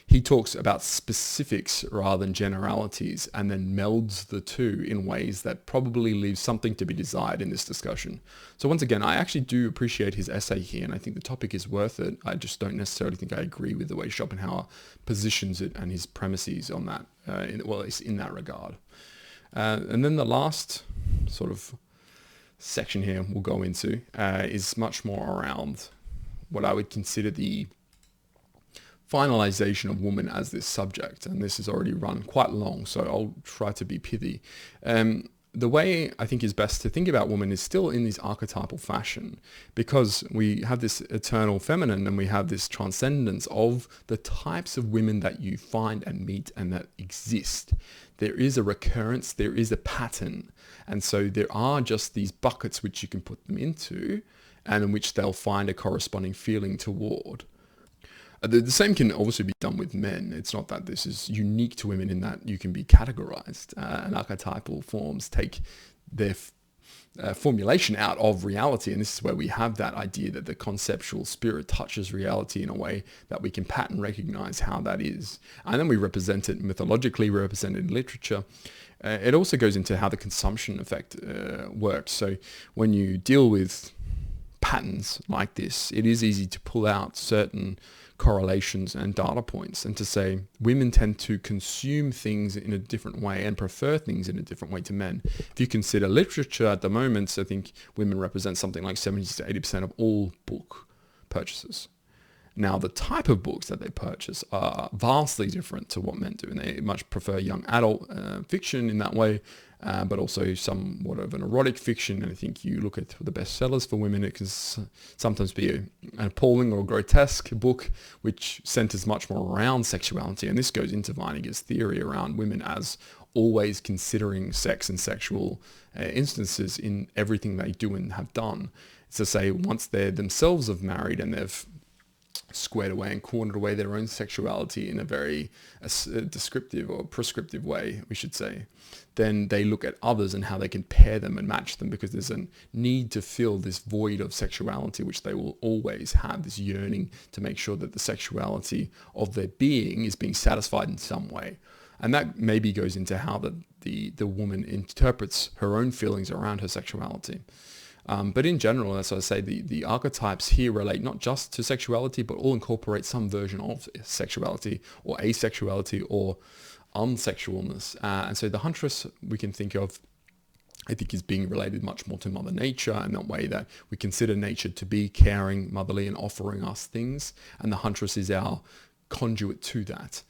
he talks about specifics rather than generalities, and then melds the two in ways that probably leaves something to be desired in this discussion. So once again, I actually do appreciate his essay here, and I think the topic is worth it. I just don't necessarily think I agree with the way Schopenhauer positions it and his premises on that, it's in that regard. And then the last sort of section here we'll go into is much more around what I would consider the finalization of woman as this subject, and this has already run quite long, so I'll try to be pithy. The way I think is best to think about woman is still in this archetypal fashion, because we have this eternal feminine and we have this transcendence of the types of women that you find and meet and that exist. There is a recurrence, there is a pattern, and so there are just these buckets which you can put them into, and in which they'll find a corresponding feeling toward. The same can obviously be done with men. It's not that this is unique to women in that you can be categorized, and archetypal forms take their formulation out of reality. And this is where we have that idea that the conceptual spirit touches reality in a way that we can pattern recognize how that is. And then we represent it mythologically, we represent it in literature. It also goes into how the consumption effect works. So when you deal with patterns like this, it is easy to pull out certain correlations and data points, and to say women tend to consume things in a different way and prefer things in a different way to men. If you consider literature at the moment, I think women represent something like 70 to 80% of all book purchases. Now, the type of books that they purchase are vastly different to what men do, and they much prefer young adult fiction in that way, but also somewhat of an erotic fiction. And I think you look at the bestsellers for women, it can sometimes be an appalling or grotesque book which centers much more around sexuality. And this goes into Weininger's theory around women as always considering sex and sexual instances in everything they do and have done. It's to say, once they themselves have married and they've squared away and cornered away their own sexuality in a very descriptive or prescriptive way, we should say, then they look at others and how they can pair them and match them, because there's a need to fill this void of sexuality, which they will always have, this yearning to make sure that the sexuality of their being is being satisfied in some way. And that maybe goes into how the woman interprets her own feelings around her sexuality. But in general, as I say, the archetypes here relate not just to sexuality, but all incorporate some version of sexuality or asexuality or unsexualness. And so the huntress we can think of, I think, is being related much more to Mother Nature, in that way that we consider nature to be caring, motherly, and offering us things. And the huntress is our conduit to that.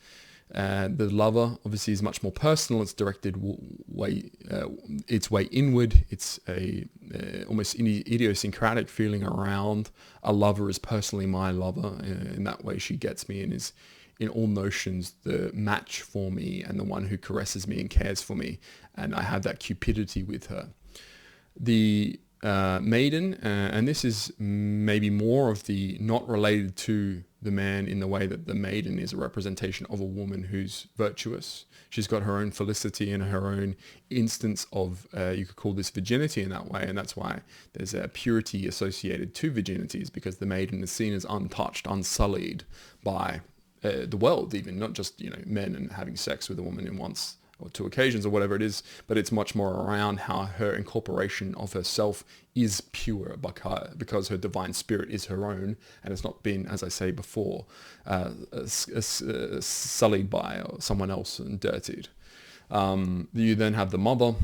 The lover obviously is much more personal. It's directed its way inward. It's a almost idiosyncratic feeling around a lover is personally my lover. In that way, she gets me and is in all notions the match for me and the one who caresses me and cares for me. And I have that cupidity with her. The maiden, and this is maybe more of the not related to the man in the way that the maiden is a representation of a woman who's virtuous. She's got her own felicity and her own instance of, you could call this virginity in that way, and that's why there's a purity associated to virginities, because the maiden is seen as untouched, unsullied by the world, even not just men and having sex with a woman in once or two occasions or whatever it is, but it's much more around how her incorporation of herself is pure because her divine spirit is her own, and it's not been, as I say before, sullied by someone else and dirtied. You then have the mother.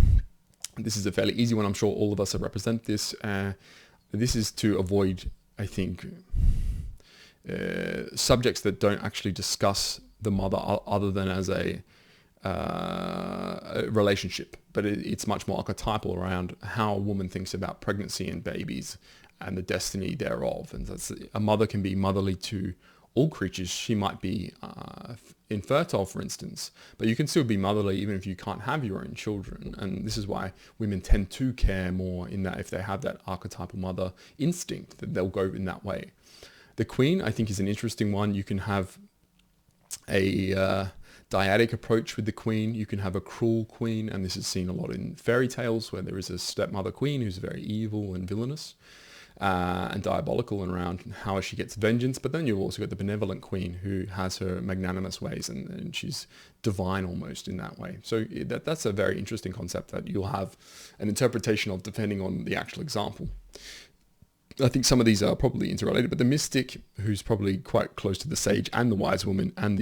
This is a fairly easy one. I'm sure all of us have represent this. This is to avoid, I think, subjects that don't actually discuss the mother other than as a relationship, but it's much more archetypal around how a woman thinks about pregnancy and babies and the destiny thereof. And that's, a mother can be motherly to all creatures. She might be infertile, for instance, but you can still be motherly even if you can't have your own children. And this is why women tend to care more in that if they have that archetypal mother instinct, that they'll go in that way. The queen, I think, is an interesting one. You can have a dyadic approach with the queen. You can have a cruel queen, and this is seen a lot in fairy tales where there is a stepmother queen who's very evil and villainous and diabolical around how she gets vengeance. But then you've also got the benevolent queen who has her magnanimous ways, and she's divine almost in that way. So that's a very interesting concept that you'll have an interpretation of depending on the actual example. I think some of these are probably interrelated, but the mystic, who's probably quite close to the sage and the wise woman and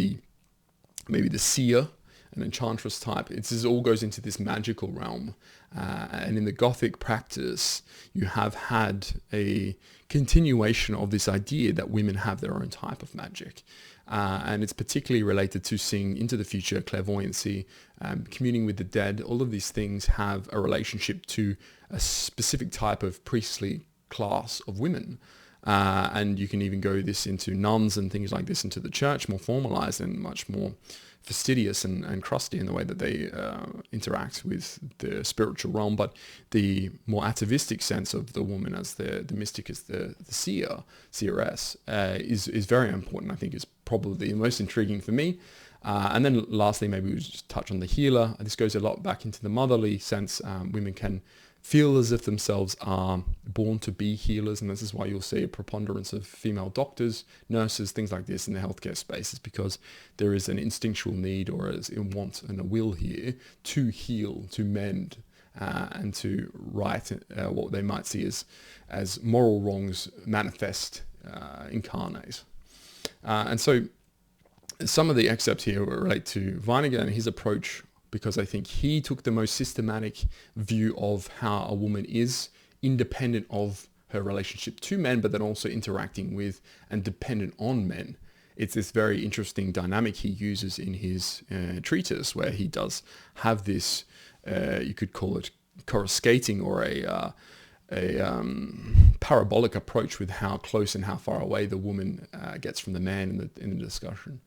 maybe the seer and enchantress type, this all goes into this magical realm. And in the Gothic practice, you have had a continuation of this idea that women have their own type of magic. And it's particularly related to seeing into the future, clairvoyancy, communing with the dead. All of these things have a relationship to a specific type of priestly class of women. And you can even go this into nuns and things like this into the church, more formalized and much more fastidious and crusty in the way that they interact with the spiritual realm. But the more atavistic sense of the woman as the mystic, as the seeress, is very important. I think is probably the most intriguing for me. And then lastly, maybe we just touch on the healer. This goes a lot back into the motherly sense. Women can feel as if themselves are born to be healers, and this is why you'll see a preponderance of female doctors, nurses, things like this in the healthcare space, is because there is an instinctual need or a want and a will here to heal, to mend, and to right what they might see as moral wrongs manifest incarnate. And so some of the excerpts here relate to Weininger and his approach, because I think he took the most systematic view of how a woman is independent of her relationship to men, but then also interacting with and dependent on men. It's this very interesting dynamic he uses in his treatise, where he does have this, you could call it coruscating or a parabolic approach with how close and how far away the woman gets from the man in the discussion.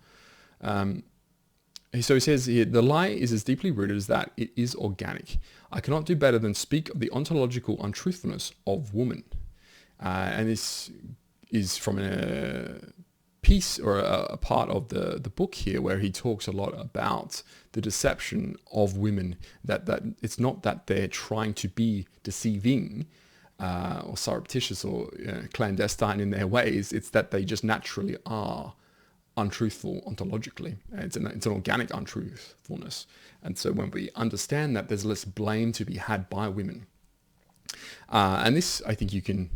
So he says here, the lie is as deeply rooted as that it is organic. I cannot do better than speak of the ontological untruthfulness of woman. And this is from a piece or a part of the book here where he talks a lot about the deception of women, that it's not that they're trying to be deceiving or surreptitious or clandestine in their ways, it's that they just naturally are untruthful ontologically. It's an organic untruthfulness. And so when we understand that, there's less blame to be had by women. And this, I think you can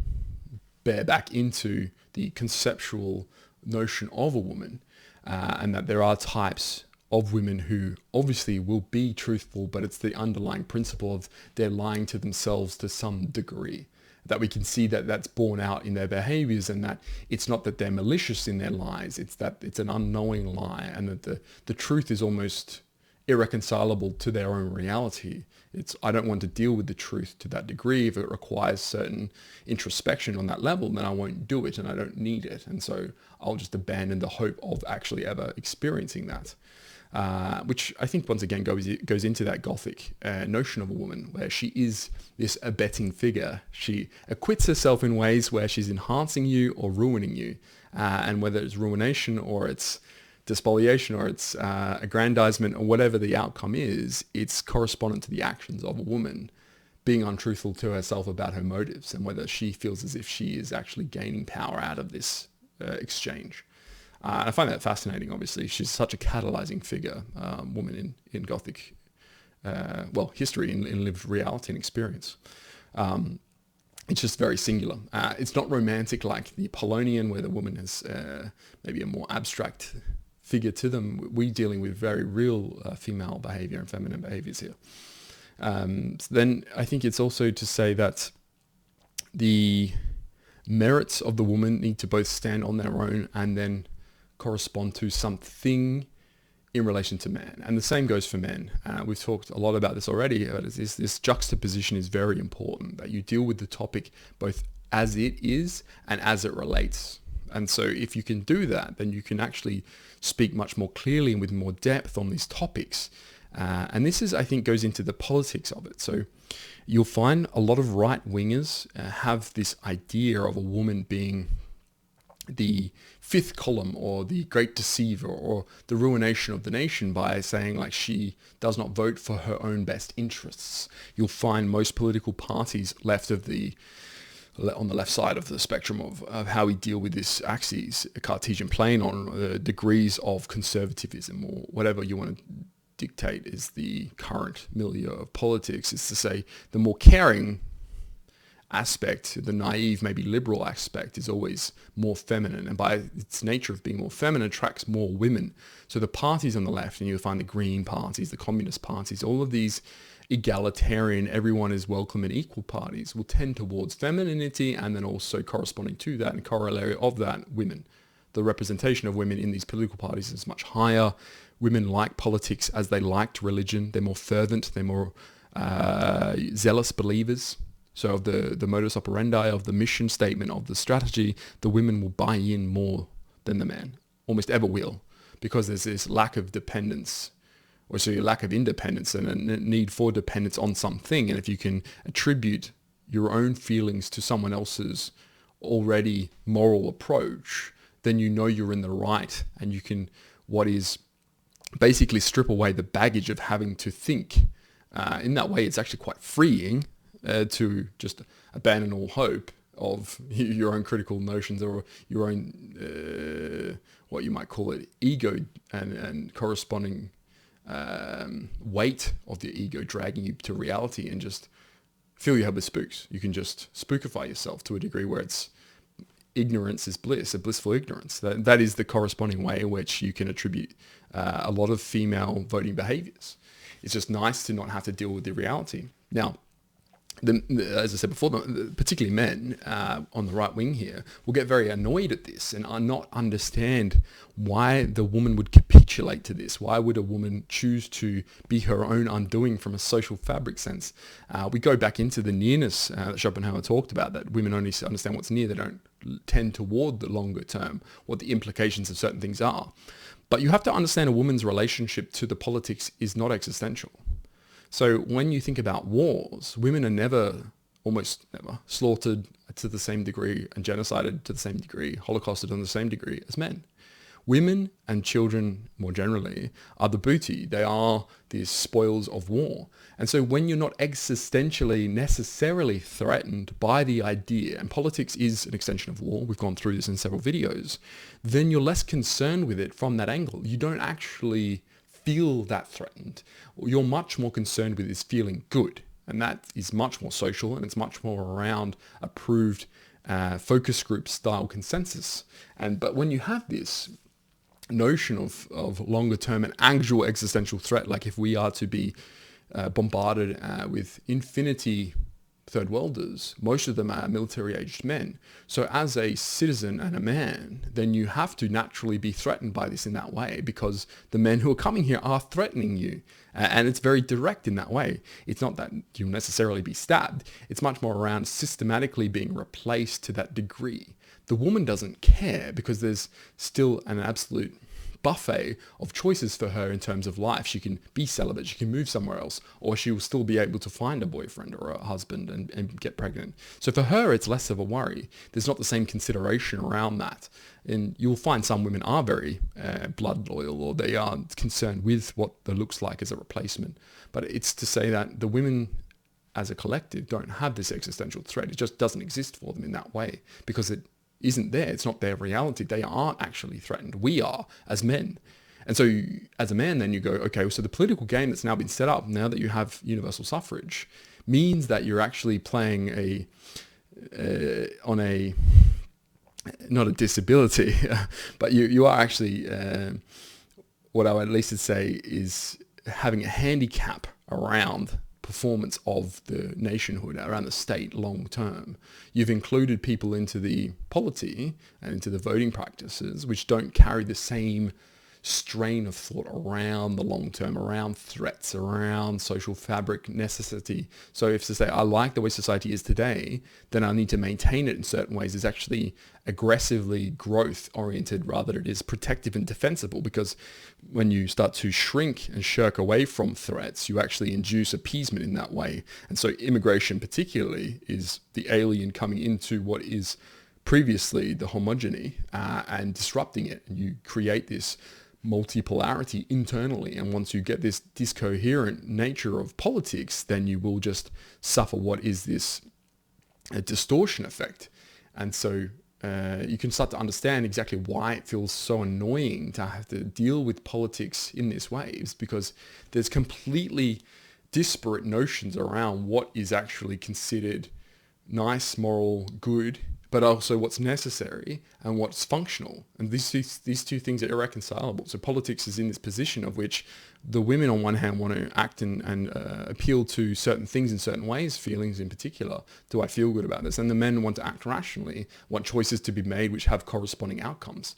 bear back into the conceptual notion of a woman, and that there are types of women who obviously will be truthful, but it's the underlying principle of they're lying to themselves to some degree, that we can see that that's borne out in their behaviors, and that it's not that they're malicious in their lies, it's that it's an unknowing lie, and that the truth is almost irreconcilable to their own reality. It's, I don't want to deal with the truth to that degree. If it requires certain introspection on that level, then I won't do it and I don't need it. And so I'll just abandon the hope of actually ever experiencing that. Which I think once again goes into that Gothic notion of a woman, where she is this abetting figure. She acquits herself in ways where she's enhancing you or ruining you, and whether it's ruination or it's despoliation or it's aggrandizement or whatever the outcome is, it's correspondent to the actions of a woman being untruthful to herself about her motives and whether she feels as if she is actually gaining power out of this exchange. And I find that fascinating, obviously. She's such a catalyzing figure, woman in Gothic history in lived reality and experience. It's just very singular. It's not romantic like the Apollonian, where the woman has maybe a more abstract figure to them. We're dealing with very real female behavior and feminine behaviors here. So then I think it's also to say that the merits of the woman need to both stand on their own and then correspond to something in relation to man. And the same goes for men. We've talked a lot about this already, but this juxtaposition is very important, that you deal with the topic both as it is and as it relates. And so if you can do that, then you can actually speak much more clearly and with more depth on these topics. And this is, I think, goes into the politics of it. So you'll find a lot of right-wingers have this idea of a woman being the fifth column or the great deceiver or the ruination of the nation by saying like she does not vote for her own best interests. You'll find most political parties on the left side of the spectrum of how we deal with this axis, a Cartesian plane on degrees of conservatism or whatever you want to dictate is the current milieu of politics, is to say the more caring aspect, the naive, maybe liberal aspect, is always more feminine, and by its nature of being more feminine attracts more women. So the parties on the left, and you'll find the Green parties, the Communist parties, all of these egalitarian, everyone is welcome and equal parties will tend towards femininity, and then also corresponding to that and corollary of that, women. The representation of women in these political parties is much higher. Women like politics as they liked religion. They're more fervent, they're more zealous believers. So of the modus operandi, of the mission statement, of the strategy, the women will buy in more than the man, almost ever will, because there's this lack of dependence, or so a lack of independence and a need for dependence on something. And if you can attribute your own feelings to someone else's already moral approach, then you know you're in the right, and you can, what is basically strip away the baggage of having to think. In that way, it's actually quite freeing to just abandon all hope of your own critical notions or your own, what you might call it, ego and corresponding weight of the ego dragging you to reality, and just fill your head with spooks. You can just spookify yourself to a degree where it's ignorance is bliss, a blissful ignorance. That is the corresponding way in which you can attribute a lot of female voting behaviors. It's just nice to not have to deal with the reality. Now, as I said before, particularly men on the right wing here will get very annoyed at this and not understand why the woman would capitulate to this. Why would a woman choose to be her own undoing from a social fabric sense? We go back into the nearness that Schopenhauer talked about, that women only understand what's near. They don't tend toward the longer term, what the implications of certain things are. But you have to understand a woman's relationship to the politics is not existential. So when you think about wars, women are almost never, slaughtered to the same degree and genocided to the same degree, holocausted on the same degree as men. Women and children, more generally, are the booty. They are the spoils of war. And so when you're not existentially necessarily threatened by the idea, and politics is an extension of war, we've gone through this in several videos, then you're less concerned with it from that angle. You don't actually feel that threatened. You're much more concerned with is feeling good. And that is much more social, and it's much more around approved focus group style consensus. But when you have this notion of longer term and actual existential threat, like if we are to be bombarded with infinity third worlders, most of them are military aged men. So as a citizen and a man, then you have to naturally be threatened by this in that way, because the men who are coming here are threatening you. And it's very direct in that way. It's not that you'll necessarily be stabbed. It's much more around systematically being replaced to that degree. The woman doesn't care, because there's still an absolute buffet of choices for her in terms of life. She can be celibate, she can move somewhere else, or she will still be able to find a boyfriend or a husband and get pregnant. So for her, it's less of a worry. There's not the same consideration around that. And you'll find some women are very blood loyal, or they are concerned with what the looks like as a replacement. But it's to say that the women as a collective don't have this existential threat. It just doesn't exist for them in that way, because it isn't there. It's not their reality. They aren't actually threatened. We are, as men. And so as a man, then you go, okay, so the political game that's now been set up, now that you have universal suffrage, means that you're actually playing on a, not a disability, but you are actually, what I would at least say is having a handicap around performance of the nationhood, around the state long term. You've included people into the polity and into the voting practices, which don't carry the same strain of thought around the long term, around threats, around social fabric necessity. So if to say, I like the way society is today, then I need to maintain it in certain ways, is actually aggressively growth oriented rather than it is protective and defensible, because when you start to shrink and shirk away from threats, you actually induce appeasement in that way. And so immigration particularly is the alien coming into what is previously the homogeny and disrupting it. And you create this multipolarity internally, and once you get this discoherent nature of politics, then you will just suffer what is this a distortion effect. And so you can start to understand exactly why it feels so annoying to have to deal with politics in this way, is because there's completely disparate notions around what is actually considered nice, moral, good, but also what's necessary and what's functional. And these two things are irreconcilable. So politics is in this position of which the women on one hand want to act and appeal to certain things in certain ways, feelings in particular. Do I feel good about this? And the men want to act rationally, want choices to be made which have corresponding outcomes.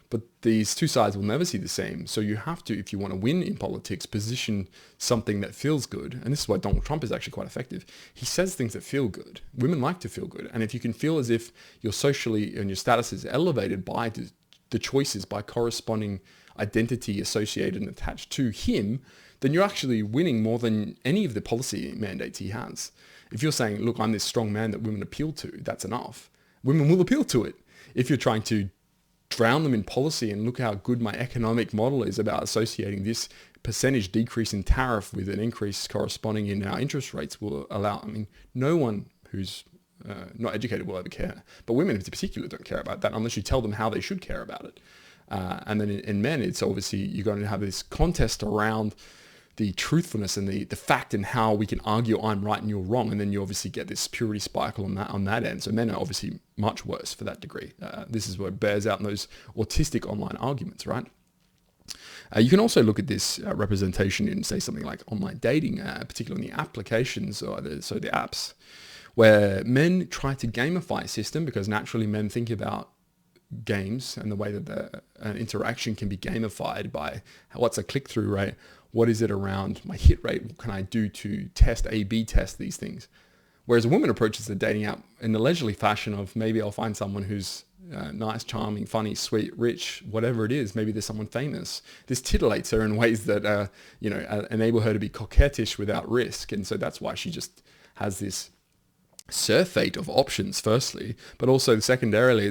But these two sides will never see the same. So you have to, if you want to win in politics, position something that feels good. And this is why Donald Trump is actually quite effective. He says things that feel good. Women like to feel good. And if you can feel as if your socially and your status is elevated by the choices, by corresponding identity associated and attached to him, then you're actually winning more than any of the policy mandates he has. If you're saying, look, I'm this strong man that women appeal to, that's enough. Women will appeal to it. If you're trying to drown them in policy and look how good my economic model is about associating this percentage decrease in tariff with an increase corresponding in our interest rates will allow, I mean, no one who's not educated will ever care. But women in particular don't care about that unless you tell them how they should care about it. And then in men, it's obviously you're going to have this contest around the truthfulness and the fact and how we can argue I'm right and you're wrong. And then you obviously get this purity spike on that end. So men are obviously much worse for that degree. This is what bears out in those autistic online arguments, right? You can also look at this representation in, say, something like online dating, particularly in the applications or the apps, where men try to gamify a system because naturally men think about games and the way that an interaction can be gamified by what's a click-through rate, what is it around my hit rate, what can I do to test, A/B test these things. Whereas a woman approaches the dating app in the leisurely fashion of maybe I'll find someone who's nice, charming, funny, sweet, rich, whatever it is. Maybe there's someone famous. This titillates her in ways that enable her to be coquettish without risk. And so that's why she just has this surfeit of options firstly, but also secondarily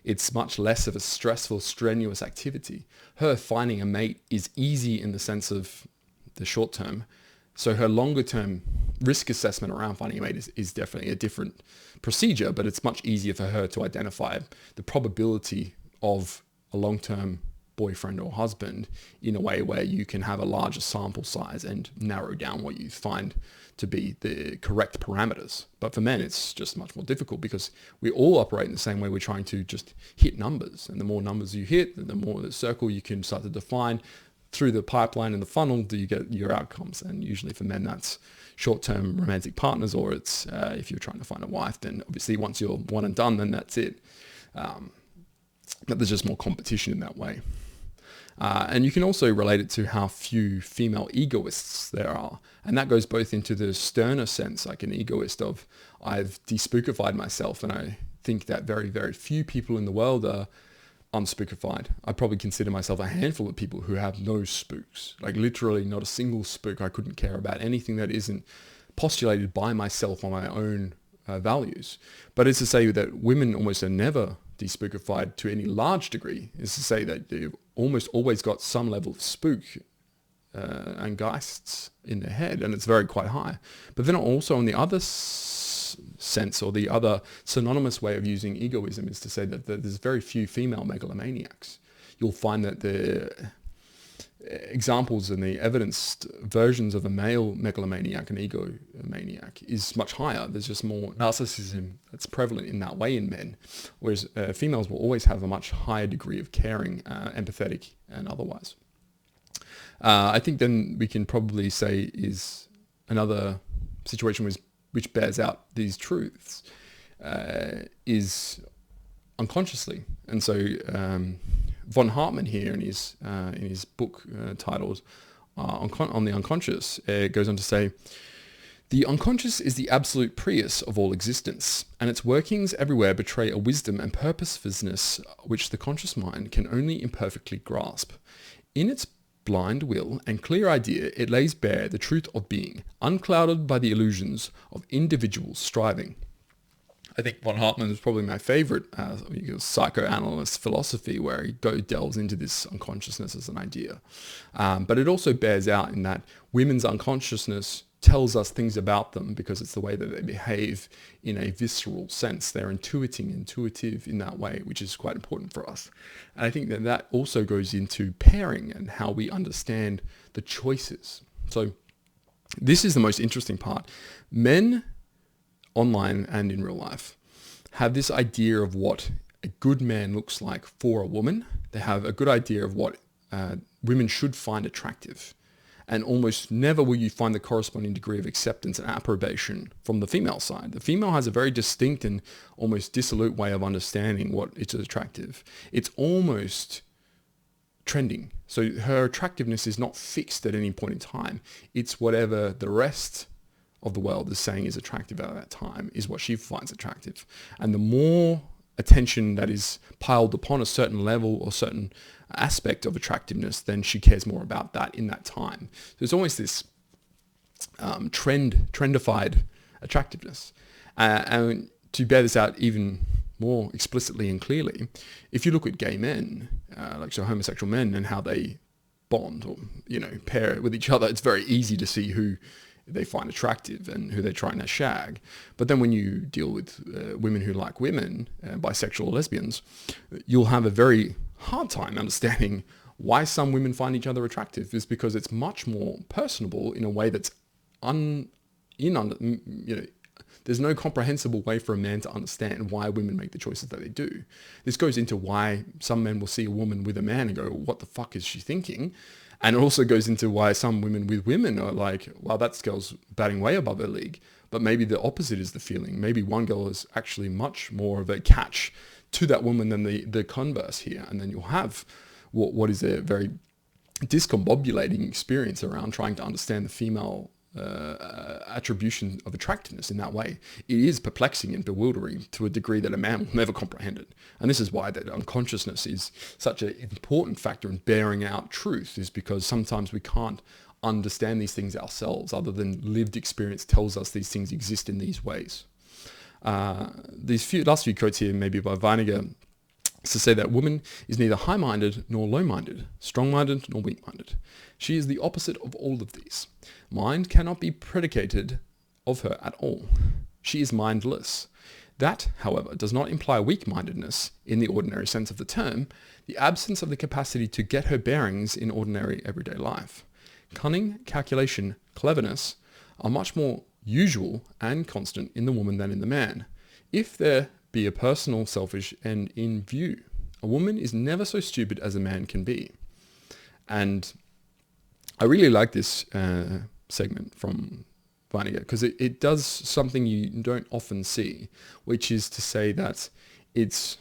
it's much less of a stressful, strenuous activity. Her finding a mate is easy in the sense of the short term. So her longer term risk assessment around finding a mate is definitely a different procedure, but it's much easier for her to identify the probability of a long-term boyfriend or husband in a way where you can have a larger sample size and narrow down what you find to be the correct parameters. But for men, it's just much more difficult because we all operate in the same way. We're trying to just hit numbers, and the more numbers you hit, the more the circle you can start to define through the pipeline and the funnel do you get your outcomes. And usually for men, that's short-term romantic partners, or it's if you're trying to find a wife, then obviously once you're one and done, then that's it. But there's just more competition in that way. And you can also relate it to how few female egoists there are. And that goes both into the sterner sense, like an egoist of I've despookified myself, and I think that very, very few people in the world are unspookified. I probably consider myself a handful of people who have no spooks, like literally not a single spook. I couldn't care about anything that isn't postulated by myself on my own values. But it's to say that women almost are never despookified to any large degree. It's to say that they've almost always got some level of spook and geists in their head, and it's very quite high. But then also on the other sense, or the other synonymous way of using egoism, is to say that there's very few female megalomaniacs. You'll find that examples and the evidenced versions of a male megalomaniac and egomaniac is much higher. There's just more narcissism that's prevalent in that way in men, whereas females will always have a much higher degree of caring, empathetic and otherwise. I think then we can probably say is another situation which bears out these truths is unconsciously. And so von Hartmann here in his book titled on the unconscious goes on to say, the unconscious is the absolute prius of all existence, and its workings everywhere betray a wisdom and purposelessness which the conscious mind can only imperfectly grasp. In its blind will and clear idea, it lays bare the truth of being, unclouded by the illusions of individual striving. I think von Hartmann is probably my favorite psychoanalyst philosophy, where he delves into this unconsciousness as an idea. But it also bears out in that women's unconsciousness tells us things about them because it's the way that they behave in a visceral sense. They're intuitive in that way, which is quite important for us. And I think that also goes into pairing and how we understand the choices. So this is the most interesting part. Men online and in real life have this idea of what a good man looks like for a woman. They have a good idea of what women should find attractive. And almost never will you find the corresponding degree of acceptance and approbation from the female side. The female has a very distinct and almost dissolute way of understanding what is attractive. It's almost trending. So her attractiveness is not fixed at any point in time. It's whatever the rest of the world is saying is attractive at that time is what she finds attractive. And the more attention that is piled upon a certain level or certain aspect of attractiveness, then she cares more about that in that time. So there's always this trendified attractiveness. And to bear this out even more explicitly and clearly, if you look at gay men, so homosexual men, and how they bond or pair with each other, it's very easy to see who they find attractive and who they're trying to shag. But then when you deal with women who like women, bisexual or lesbians, you'll have a very hard time understanding why some women find each other attractive. Is because it's much more personable in a way that's there's no comprehensible way for a man to understand why women make the choices that they do. This goes into why some men will see a woman with a man and go, what the fuck is she thinking? And it also goes into why some women with women are like, wow, that girl's batting way above her league. But maybe the opposite is the feeling. Maybe one girl is actually much more of a catch to that woman than the converse here. And then you'll have what is a very discombobulating experience around trying to understand the female attribution of attractiveness in that way. It is perplexing and bewildering to a degree that a man will never comprehend it. And this is why that unconsciousness is such an important factor in bearing out truth, is because sometimes we can't understand these things ourselves other than lived experience tells us these things exist in these ways. These last few quotes here, maybe by Weininger, to say that woman is neither high-minded nor low-minded, strong-minded nor weak-minded. She is the opposite of all of these. Mind cannot be predicated of her at all. She is mindless. That, however, does not imply weak-mindedness in the ordinary sense of the term, the absence of the capacity to get her bearings in ordinary everyday life. Cunning, calculation, cleverness are much more usual and constant in the woman than in the man. If there be a personal selfish end in view, a woman is never so stupid as a man can be. And I really like this segment from Weininger because it does something you don't often see, which is to say that it's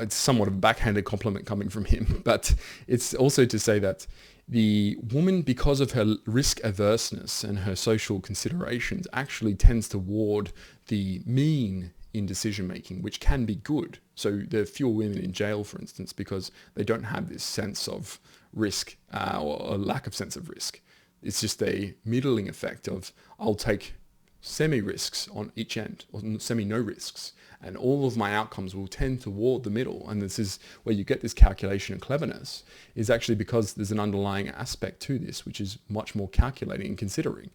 somewhat of a backhanded compliment coming from him, but it's also to say that the woman, because of her risk averseness and her social considerations, actually tends toward the mean in decision making, which can be good. So there are fewer women in jail, for instance, because they don't have this sense of risk or a lack of sense of risk. It's just a middling effect of I'll take semi-risks on each end, or semi-no risks, and all of my outcomes will tend toward the middle. And this is where you get this calculation and cleverness, is actually because there's an underlying aspect to this, which is much more calculating and considering.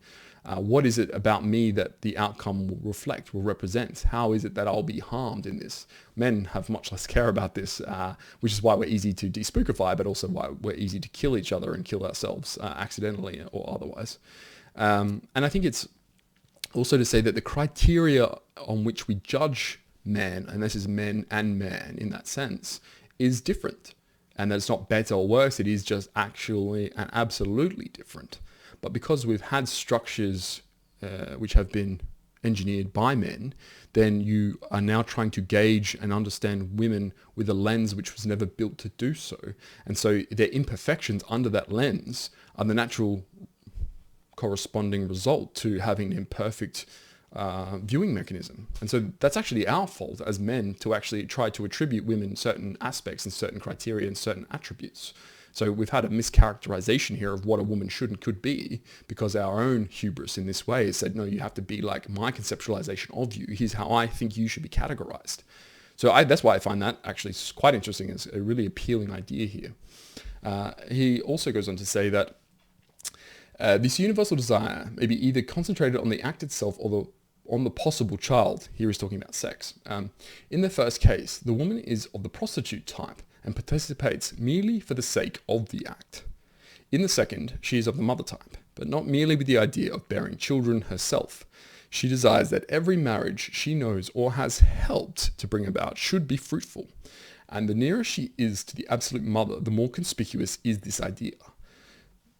What is it about me that the outcome will reflect, will represent? How is it that I'll be harmed in this? Men have much less care about this, which is why we're easy to despookify, but also why we're easy to kill each other and kill ourselves accidentally or otherwise. And I think it's also to say that the criteria on which we judge men, and this is men and man in that sense, is different. And that it's not better or worse, it is just actually and absolutely different. But because we've had structures which have been engineered by men, then you are now trying to gauge and understand women with a lens which was never built to do so. And so their imperfections under that lens are the natural corresponding result to having an imperfect viewing mechanism. And so that's actually our fault as men to actually try to attribute women certain aspects and certain criteria and certain attributes. So we've had a mischaracterization here of what a woman should and could be, because our own hubris in this way has said, no, you have to be like my conceptualization of you. Here's how I think you should be categorized. So that's why I find that actually quite interesting. It's a really appealing idea here. He also goes on to say that this universal desire may be either concentrated on the act itself or on the possible child. Here he's talking about sex. In the first case, the woman is of the prostitute type and participates merely for the sake of the act. In the second, she is of the mother type, but not merely with the idea of bearing children herself. She desires that every marriage she knows or has helped to bring about should be fruitful. And the nearer she is to the absolute mother, the more conspicuous is this idea.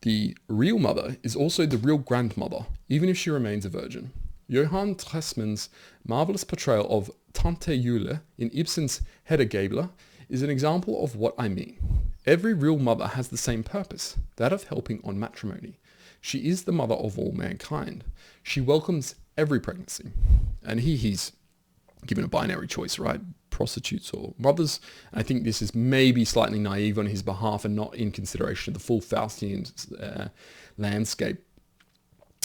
The real mother is also the real grandmother, even if she remains a virgin. Johann Tressmann's marvelous portrayal of Tante Jule in Ibsen's Hedda is an example of what I mean. Every real mother has the same purpose, that of helping on matrimony. She is the mother of all mankind. She welcomes every pregnancy. And he's given a binary choice, right? Prostitutes or mothers. And I think this is maybe slightly naive on his behalf and not in consideration of the full Faustian landscape.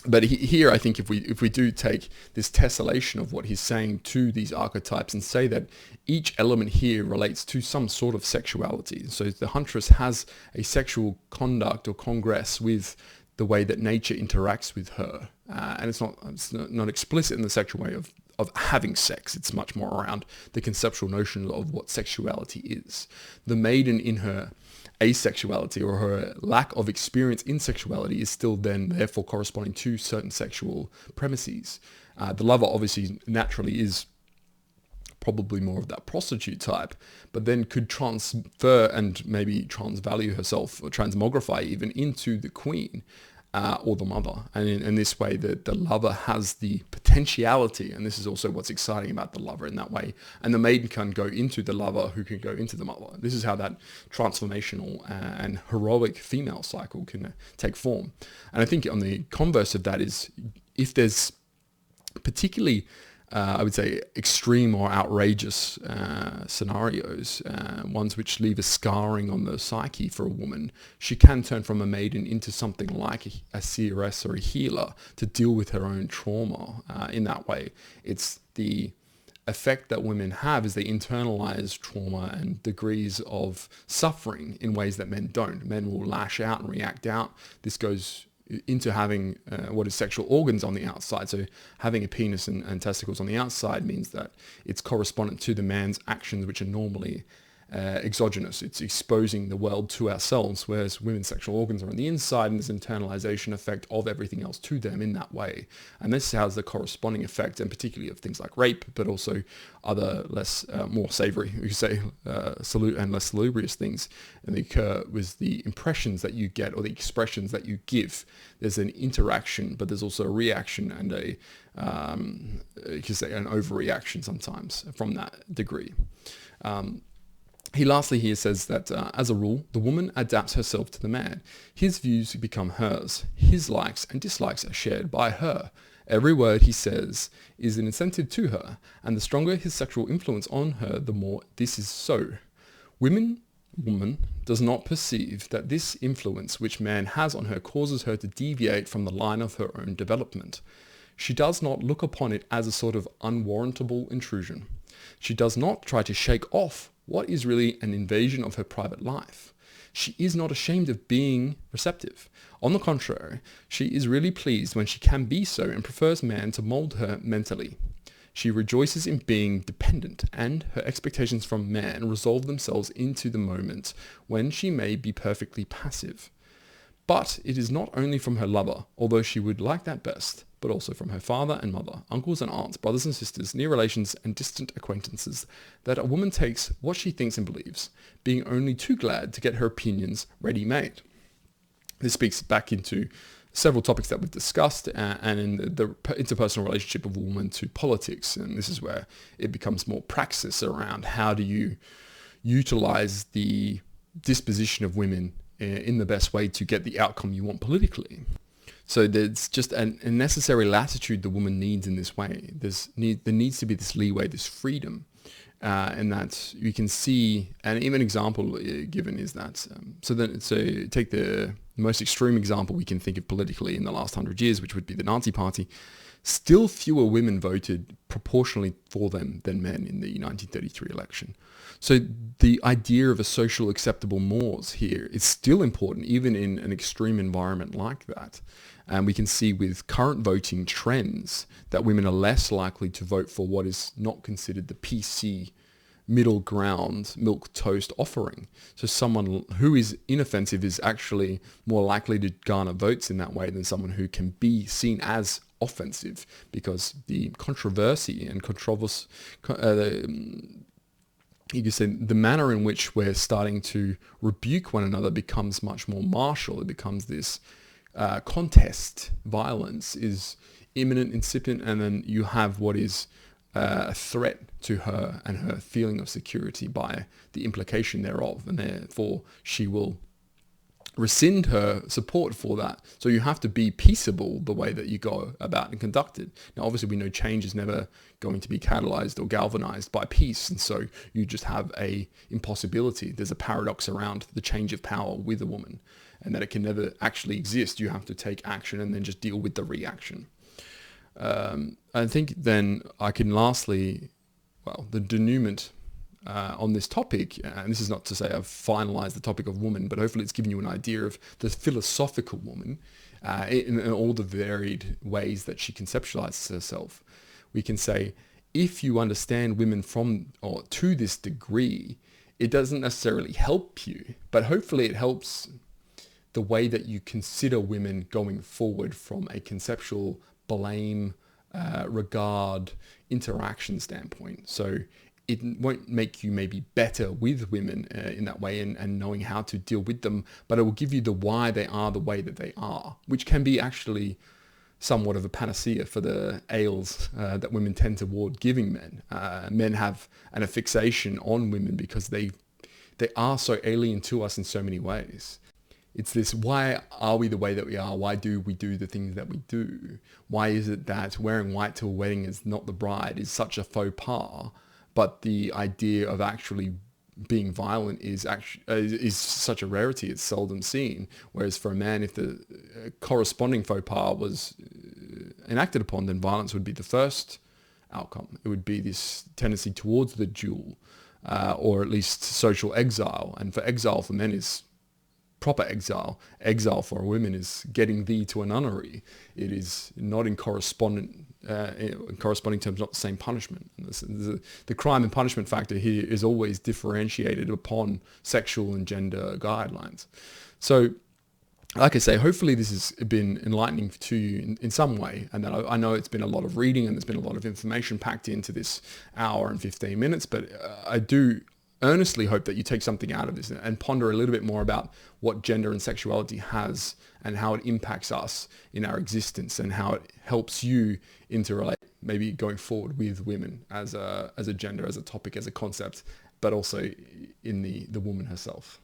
But here, I think if we do take this tessellation of what he's saying to these archetypes and say that each element here relates to some sort of sexuality. So the huntress has a sexual conduct or congress with the way that nature interacts with her. And it's not explicit in the sexual way of having sex. It's much more around the conceptual notion of what sexuality is. The maiden in her asexuality or her lack of experience in sexuality is still then therefore corresponding to certain sexual premises. The lover obviously naturally is probably more of that prostitute type, but then could transfer and maybe transvalue herself or transmogrify even into the queen or the mother. And in this way, the lover has the potentiality, and this is also what's exciting about the lover in that way. And the maiden can go into the lover who can go into the mother. This is how that transformational and heroic female cycle can take form. And I think on the converse of that is, if there's particularly I would say extreme or outrageous scenarios, ones which leave a scarring on the psyche for a woman, she can turn from a maiden into something like a seeress or a healer to deal with her own trauma in that way. It's the effect that women have is they internalize trauma and degrees of suffering in ways that men don't. Men will lash out and react out. This goes into having what is sexual organs on the outside. So having a penis and testicles on the outside means that it's correspondent to the man's actions, which are normally exogenous. It's exposing the world to ourselves, whereas women's sexual organs are on the inside, and there's an internalization effect of everything else to them in that way. And this has the corresponding effect, and particularly of things like rape, but also other less, more savory, we could say, and less salubrious things, and they occur with the impressions that you get or the expressions that you give. There's an interaction, but there's also a reaction and you could say an overreaction sometimes from that degree. He lastly here says that, as a rule, the woman adapts herself to the man. His views become hers. His likes and dislikes are shared by her. Every word he says is an incentive to her, and the stronger his sexual influence on her, the more this is so. Woman does not perceive that this influence which man has on her causes her to deviate from the line of her own development. She does not look upon it as a sort of unwarrantable intrusion. She does not try to shake off what is really an invasion of her private life. She is not ashamed of being receptive. On the contrary, she is really pleased when she can be so and prefers man to mold her mentally. She rejoices in being dependent, and her expectations from man resolve themselves into the moment when she may be perfectly passive. But it is not only from her lover, although she would like that best, but also from her father and mother, uncles and aunts, brothers and sisters, near relations and distant acquaintances, that a woman takes what she thinks and believes, being only too glad to get her opinions ready-made. This speaks back into several topics that we've discussed, and in the interpersonal relationship of a woman to politics. And this is where it becomes more praxis around how do you utilize the disposition of women in the best way to get the outcome you want politically. So there's just a necessary latitude the woman needs in this way. There needs to be this leeway, this freedom, and that you can see. And even an example given is that. So take the most extreme example we can think of politically in the last 100 years, which would be the Nazi Party. Still fewer women voted proportionally for them than men in the 1933 election. So the idea of a social acceptable mores here is still important, even in an extreme environment like that. And we can see with current voting trends that women are less likely to vote for what is not considered the PC middle ground milk toast offering. So someone who is inoffensive is actually more likely to garner votes in that way than someone who can be seen as offensive, because the controversy and controversy, you could say the manner in which we're starting to rebuke one another becomes much more martial. It becomes this contest. Violence is imminent, incipient, and then you have what is a threat to her and her feeling of security by the implication thereof, and therefore she will rescind her support for that. So you have to be peaceable the way that you go about and conduct it. Now, obviously, we know change is never going to be catalyzed or galvanized by peace, and so you just have a impossibility. There's a paradox around the change of power with a woman, and that it can never actually exist. You have to take action and then just deal with the reaction. I think then I can lastly, the denouement on this topic, and this is not to say I've finalized the topic of woman, but hopefully it's given you an idea of the philosophical woman in all the varied ways that she conceptualizes herself. We can say, if you understand women from or to this degree, it doesn't necessarily help you, but hopefully it helps the way that you consider women going forward from a conceptual blame, regard, interaction standpoint. So it won't make you maybe better with women in that way and knowing how to deal with them, but it will give you the why they are the way that they are, which can be actually somewhat of a panacea for the ails that women tend toward giving men. Men have a fixation on women because they are so alien to us in so many ways. It's this, why are we the way that we are? Why do we do the things that we do? Why is it that wearing white to a wedding as not the bride is such a faux pas, but the idea of actually being violent is such a rarity, it's seldom seen. Whereas for a man, if the corresponding faux pas was enacted upon, then violence would be the first outcome. It would be this tendency towards the duel, or at least social exile. And for exile for men is proper exile. Exile for women is getting thee to a nunnery. It is not in corresponding terms, not the same punishment. The crime and punishment factor here is always differentiated upon sexual and gender guidelines. So, like I say, hopefully this has been enlightening to you in some way, and that I know it's been a lot of reading and there's been a lot of information packed into this hour and 15 minutes, but I do earnestly hope that you take something out of this and ponder a little bit more about what gender and sexuality has and how it impacts us in our existence and how it helps you interrelate maybe going forward with women as a gender, as a topic, as a concept, but also in the woman herself.